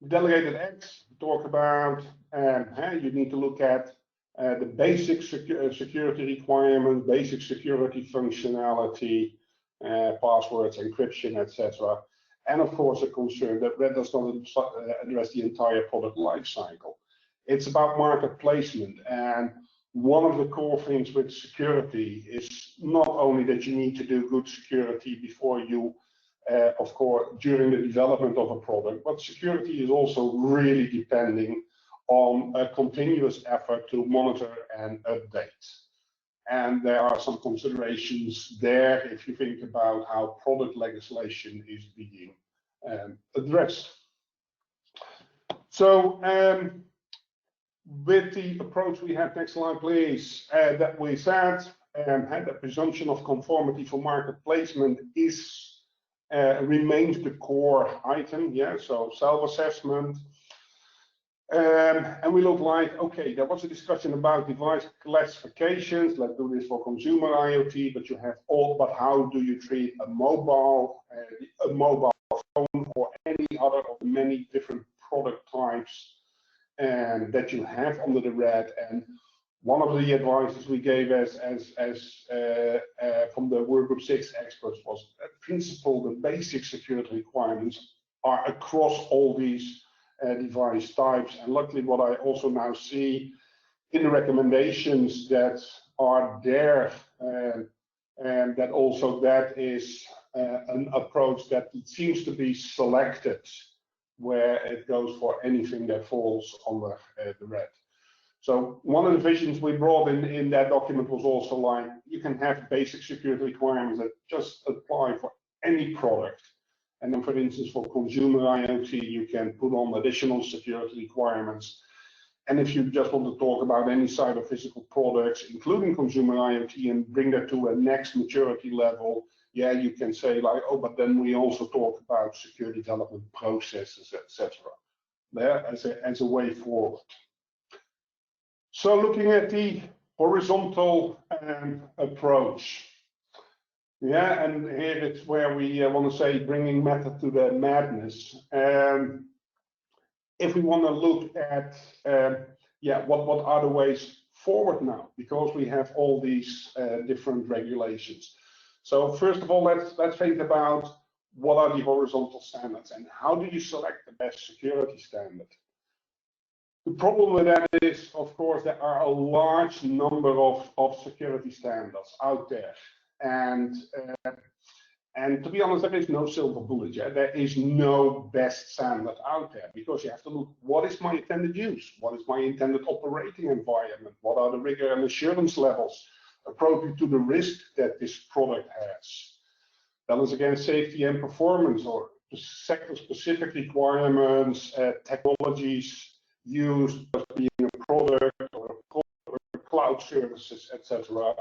Delegated acts talk about you need to look at the basic security requirements, basic security functionality, passwords, encryption, etc. And of course, a concern that does not address the entire product lifecycle. It's about market placement, and one of the core things with security is not only that you need to do good security before you, of course, during the development of a product, but security is also really depending on a continuous effort to monitor and update. And there are some considerations there if you think about how product legislation is being addressed. So with the approach we have, next slide please, that we said, the presumption of conformity for market placement is remains the core item, yeah, so self-assessment. And we look like, okay, there was a discussion about device classifications. Let's do this for consumer IoT, but you have all, but how do you treat a mobile phone or any other of the many different product types that you have under the red? And one of the advices we gave from the Workgroup 6 experts was that principle, the basic security requirements are across all these device types. And luckily, what I also now see in the recommendations that are there, and that also that is an approach that seems to be selected, where it goes for anything that falls under the red. So one of the visions we brought in that document was also like, you can have basic security requirements that just apply for any product. And then, for instance, for consumer IoT, you can put on additional security requirements. And if you just want to talk about any side of physical products, including consumer IoT, and bring that to a next maturity level, yeah, you can say like, oh, but then we also talk about secure development processes, etc. There as a way forward. So looking at the horizontal approach, yeah, and here it's where we want to say bringing method to the madness. If we want to look at, yeah, what are the ways forward now? Because we have all these different regulations. So first of all, let's think about what are the horizontal standards and how do you select the best security standard? The problem with that is, of course, there are a large number of security standards out there. And to be honest, there is no silver bullet yet. There is no best standard out there, because you have to look, what is my intended use? What is my intended operating environment? What are the rigor and assurance levels appropriate to the risk that this product has? Balance against safety and performance, or sector-specific requirements, technologies used as being a product or cloud services, etc.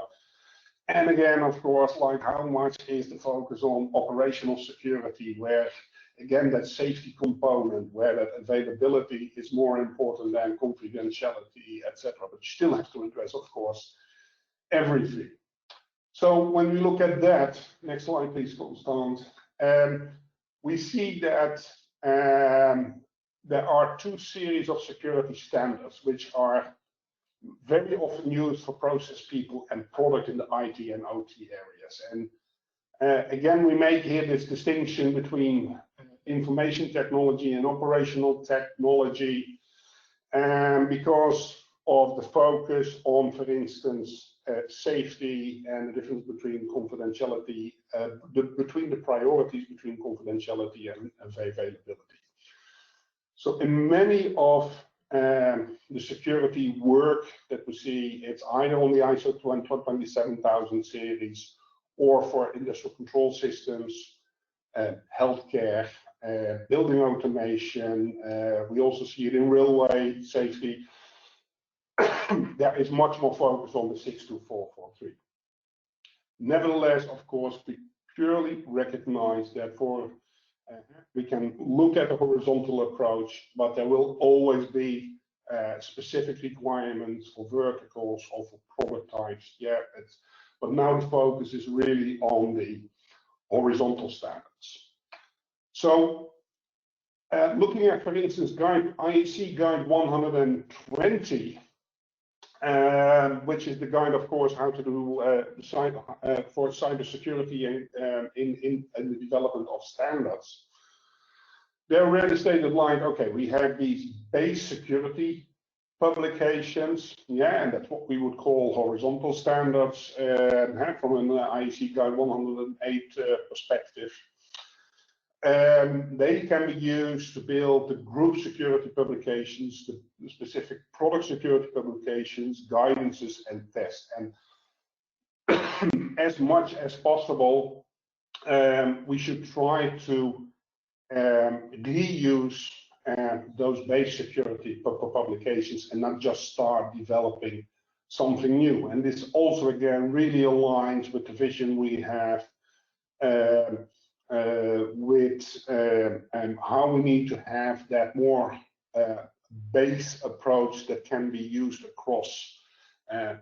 And again, of course, like how much is the focus on operational security, where again that safety component, where that availability is more important than confidentiality, etc. But you still have to address, of course, everything. So when we look at that, next slide please, Constant, we see that there are two series of security standards which are very often used for process people and product in the IT and OT areas. And again, we make here this distinction between information technology and operational technology, because of the focus on, for instance, safety and the difference between confidentiality, between the priorities between confidentiality and availability. So in many of the security work that we see, it's either on the ISO 27000 series or for industrial control systems, healthcare, building automation. We also see it in railway safety. there is much more focus on the 62443. Nevertheless, of course, we purely recognize that we can look at a horizontal approach, but there will always be specific requirements for verticals or for product types. Yeah, but now the focus is really on the horizontal standards. So looking at, for instance, IEC Guide 120, which is the guide, of course, how to do for cybersecurity in the development of standards. They already stated like, okay, we have these base security publications, yeah, and that's what we would call horizontal standards from an IEC Guide 108 perspective. They can be used to build the group security publications, the specific product security publications, guidances, and tests. And as much as possible, we should try to reuse those base security publications and not just start developing something new. And this also, again, really aligns with the vision we have with how we need to have that more base approach that can be used across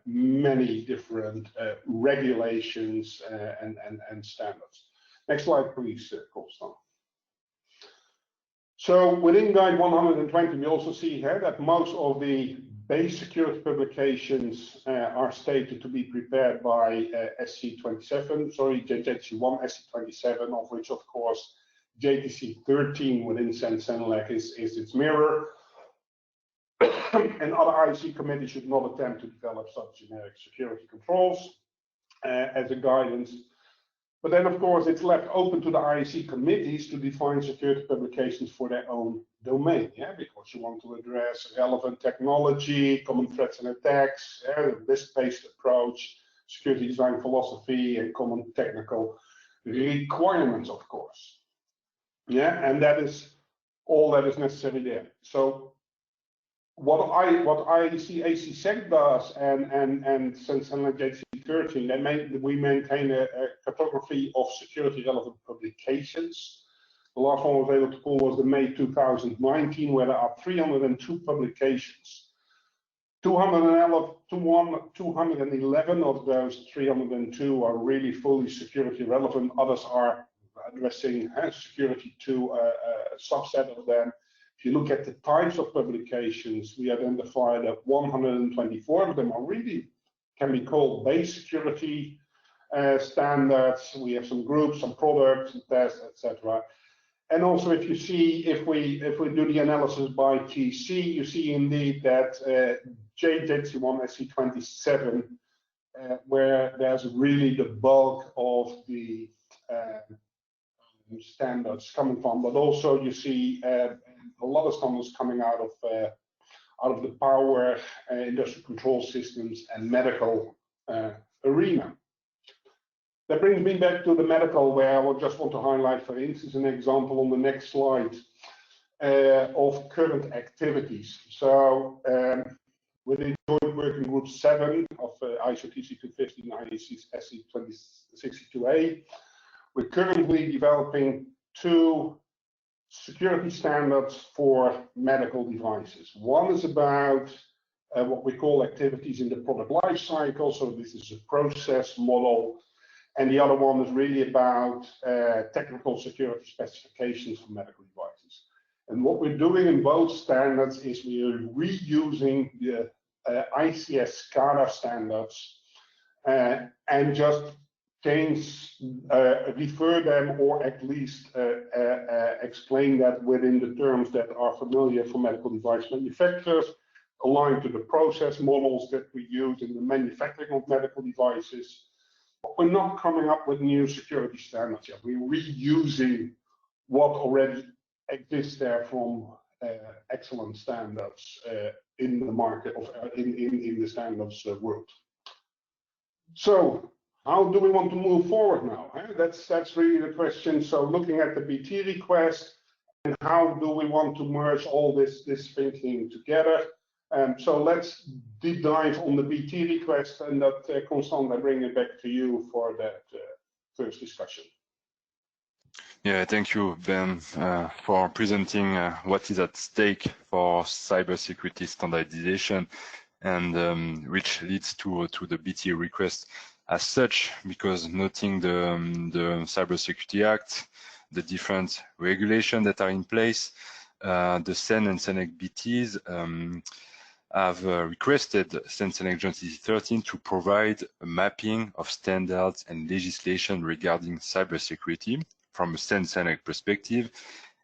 many different regulations and standards. Next slide, please, Constant. So within Guide 120, we also see here that most of the base security publications are stated to be prepared by SC27, sorry, JTC1, SC27, of which, of course, JTC 13 within CEN-CLC is its mirror. And other IEC committees should not attempt to develop such generic security controls as a guidance. But then, of course, it's left open to the IEC committees to define security publications for their own domain, yeah, because you want to address relevant technology, common threats and attacks, risk-based approach, security design philosophy, and common technical requirements, of course. Yeah, and that is all that is necessary there. So what IEC ACSEC does and CEN-CLC JTC 13, we maintain a cartography of security relevant publications. The last one was able to pull was the May 2019, where there are 302 publications. 211 of those 302 are really fully security relevant. Others are addressing security to a subset of them. If you look at the types of publications, we identified that 124 of them are really can be called base security standards. We have some groups, some products, some tests, etc. And also, if you see, if we do the analysis by TC, you see indeed that JTC1 SC27, where there's really the bulk of the standards coming from, but also you see a lot of standards coming out of the power, industrial control systems, and medical arena. That brings me back to the medical, where I will just want to highlight, for instance, an example on the next slide of current activities. So within Joint Working Group 7 of ISO TC 250 and IEC SC 2062A, we're currently developing 2 security standards for medical devices. One is about what we call activities in the product life cycle. So this is a process model. And the other one is really about technical security specifications for medical devices. And what we're doing in both standards is we are reusing the ICS SCADA standards and just refer them, or at least explain that within the terms that are familiar for medical device manufacturers, aligned to the process models that we use in the manufacturing of medical devices. But we're not coming up with new security standards yet. We're reusing what already exists there from excellent standards in the market, in the standards world. So how do we want to move forward now? That's really the question. So looking at the BT request, and how do we want to merge all this thinking together? So let's deep dive on the BT request, and that Constant, I bring it back to you for that first discussion. Yeah, thank you, Ben, for presenting what is at stake for cybersecurity standardization, and which leads to the BT request as such, because noting the Cybersecurity Act, the different regulations that are in place, the CEN and CEN-CLC BTs have requested CEN-CLC 2013 to provide a mapping of standards and legislation regarding cybersecurity from a CEN-CLC perspective,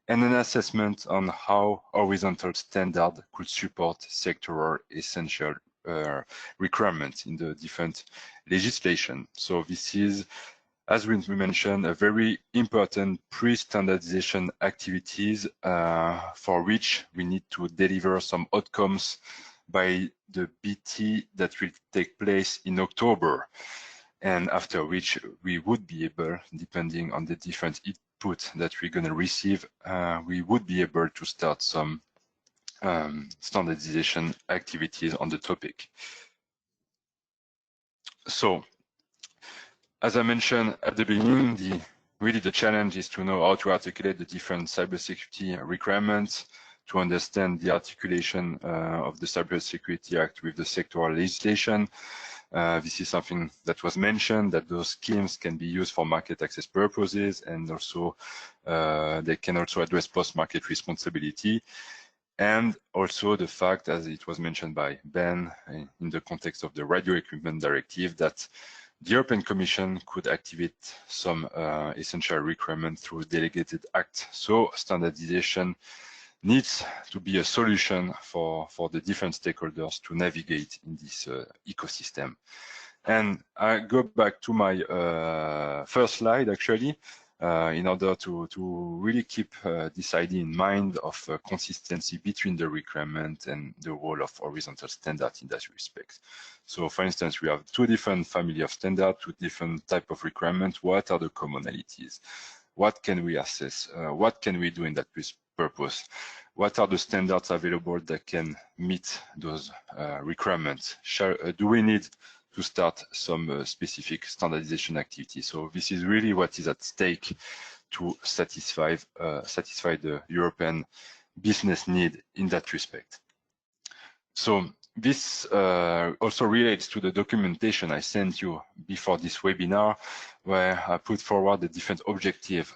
and an assessment on how horizontal standard could support sectoral essential requirements in the different legislation. So this is, as we mentioned, a very important pre-standardization activities for which we need to deliver some outcomes by the BT that will take place in October, and after which we would be able, depending on the different input that we're going to receive, we would be able to start some standardization activities on the topic. So, as I mentioned at the beginning, really the challenge is to know how to articulate the different cybersecurity requirements, to understand the articulation of the Cybersecurity Act with the sectoral legislation. This is something that was mentioned, that those schemes can be used for market access purposes, and also they can also address post-market responsibility. And also the fact, as it was mentioned by Ben in the context of the Radio Equipment Directive, that the European Commission could activate some essential requirements through delegated act. So standardization needs to be a solution for the different stakeholders to navigate in this ecosystem. And I go back to my first slide, actually, in order to really keep this idea in mind of consistency between the requirement and the role of horizontal standards in that respect. So, for instance, we have two different family of standards, two different type of requirements. What are the commonalities? What can we assess? What can we do in that purpose? What are the standards available that can meet those requirements? Do we need to start some specific standardization activity? So this is really what is at stake to satisfy the European business need in that respect. So this also relates to the documentation I sent you before this webinar, where I put forward the different objectives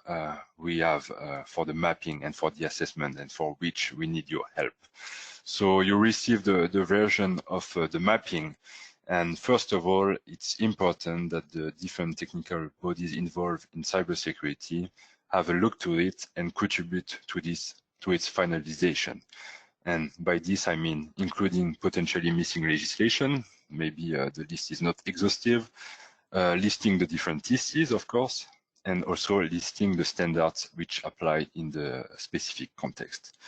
we have for the mapping and for the assessment, and for which we need your help. So you received the version of the mapping. And first of all, it's important that the different technical bodies involved in cybersecurity have a look to it and contribute to its finalization. And by this, I mean including potentially missing legislation. Maybe the list is not exhaustive, listing the different TCs, of course, and also listing the standards which apply in the specific context.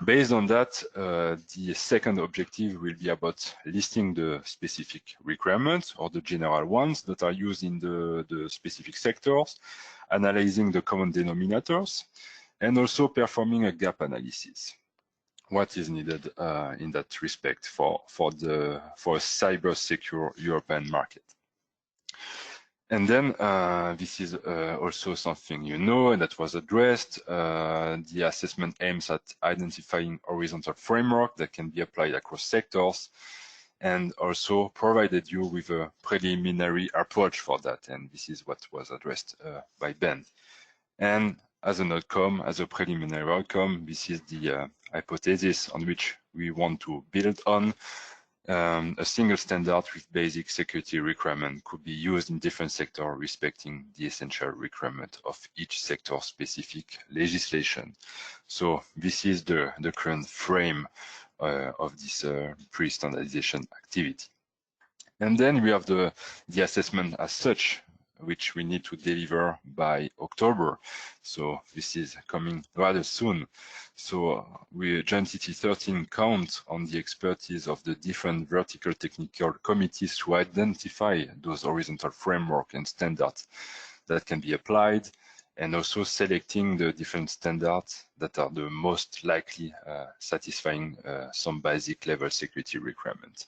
Based on that, the second objective will be about listing the specific requirements, or the general ones that are used in the specific sectors, analyzing the common denominators, and also performing a gap analysis. What is needed in that respect for a cyber secure European market. And then this is also something you know, and that was addressed. The assessment aims at identifying horizontal framework that can be applied across sectors, and also provided you with a preliminary approach for that. And this is what was addressed by Ben. And as an outcome, as a preliminary outcome, this is the hypothesis on which we want to build on. A single standard with basic security requirement could be used in different sectors, respecting the essential requirement of each sector-specific legislation. So this is the current frame of this pre-standardization activity. And then we have the assessment as such, which we need to deliver by October. So this is coming rather soon. So we JNTT 13 count on the expertise of the different vertical technical committees to identify those horizontal framework and standards that can be applied, and also selecting the different standards that are the most likely satisfying some basic level security requirements.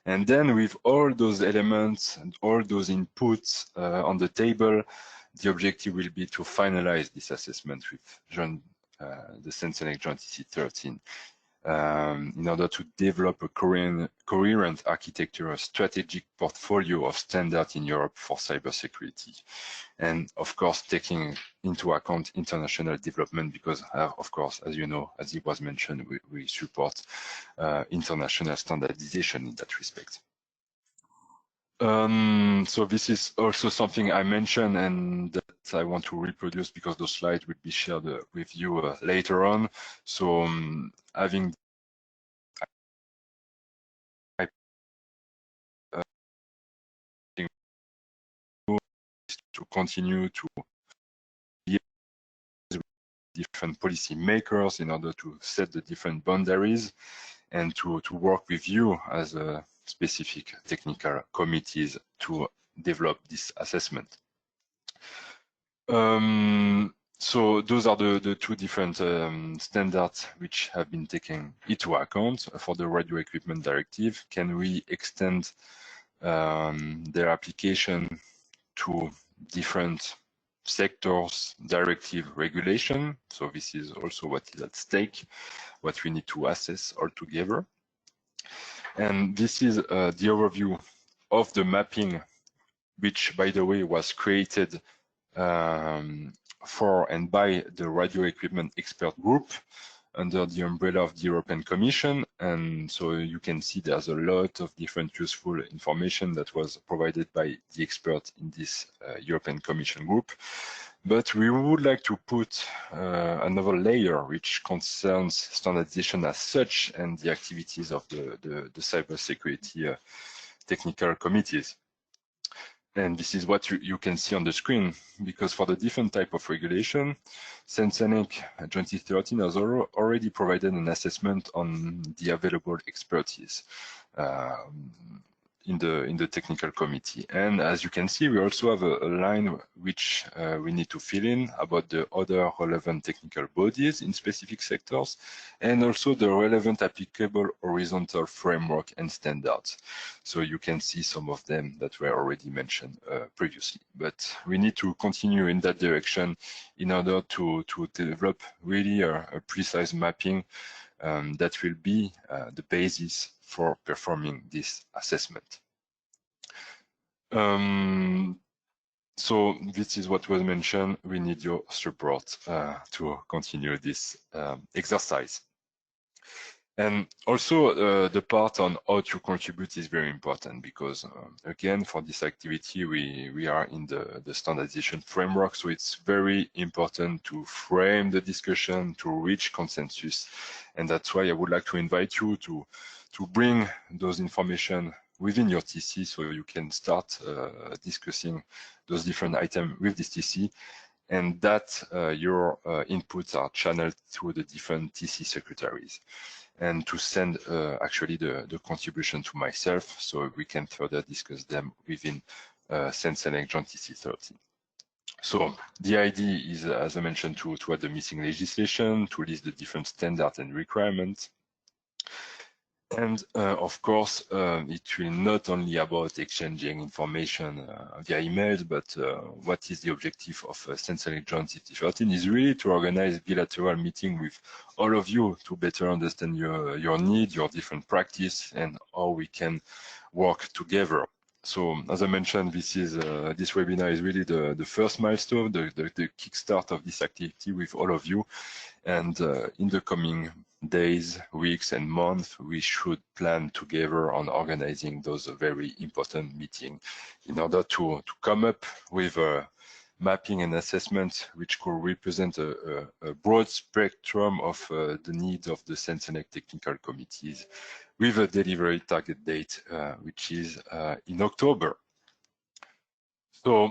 And then with all those elements and all those inputs on the table, the objective will be to finalize this assessment with the CEN-CLC Joint TC13 in order to develop a coherent architecture, a strategic portfolio of standards in Europe for cybersecurity. And of course, taking into account international development, because of course, as you know, as it was mentioned, we support international standardization in that respect. So this is also something I mentioned and that I want to reproduce because those slides will be shared with you later on. So having to continue to liaise with different policy makers in order to set the different boundaries and to work with you as a specific technical committees to develop this assessment. So those are the two different standards which have been taken into account for the radio equipment directive. Can we extend their application to different sectors, directive, regulation? So this is also what is at stake, what we need to assess all together. And this is the overview of the mapping, which, by the way, was created for and by the radio equipment expert group under the umbrella of the European Commission. And so you can see there's a lot of different useful information that was provided by the expert in this European Commission group. But we would like to put another layer which concerns standardization as such and the activities of the cybersecurity technical committees. And this is what you can see on the screen, because for the different type of regulation, CEN-CLC Joint TC13 has already provided an assessment on the available expertise in the technical committee. And as you can see, we also have a line which we need to fill in about the other relevant technical bodies in specific sectors, and also the relevant applicable horizontal framework and standards. So you can see some of them that were already mentioned previously. But we need to continue in that direction in order to develop really a precise mapping that will be the basis for performing this assessment. So this is what was mentioned. We need your support to continue this exercise. And also the part on how to contribute is very important because again, for this activity, we are in the standardization framework. So it's very important to frame the discussion, to reach consensus. And that's why I would like to invite you to bring those information within your TC so you can start discussing those different items with this TC, and that your inputs are channeled to the different TC secretaries, and to send actually the contribution to myself so we can further discuss them within CEN-CLC Joint TC13. So the idea is, as I mentioned, to add the missing legislation, to list the different standards and requirements. And of course, it will not only about exchanging information via emails, but what is the objective of CEN-CLC Joint TC13 is really to organize bilateral meeting with all of you to better understand your need, your different practice, and how we can work together. So as I mentioned, this webinar is really the first milestone, the kickstart of this activity with all of you. And in the coming days, weeks, and months, we should plan together on organizing those very important meetings in order to come up with a mapping and assessment which could represent a broad spectrum of the needs of the CEN-CLC technical committees with a delivery target date which is in October. So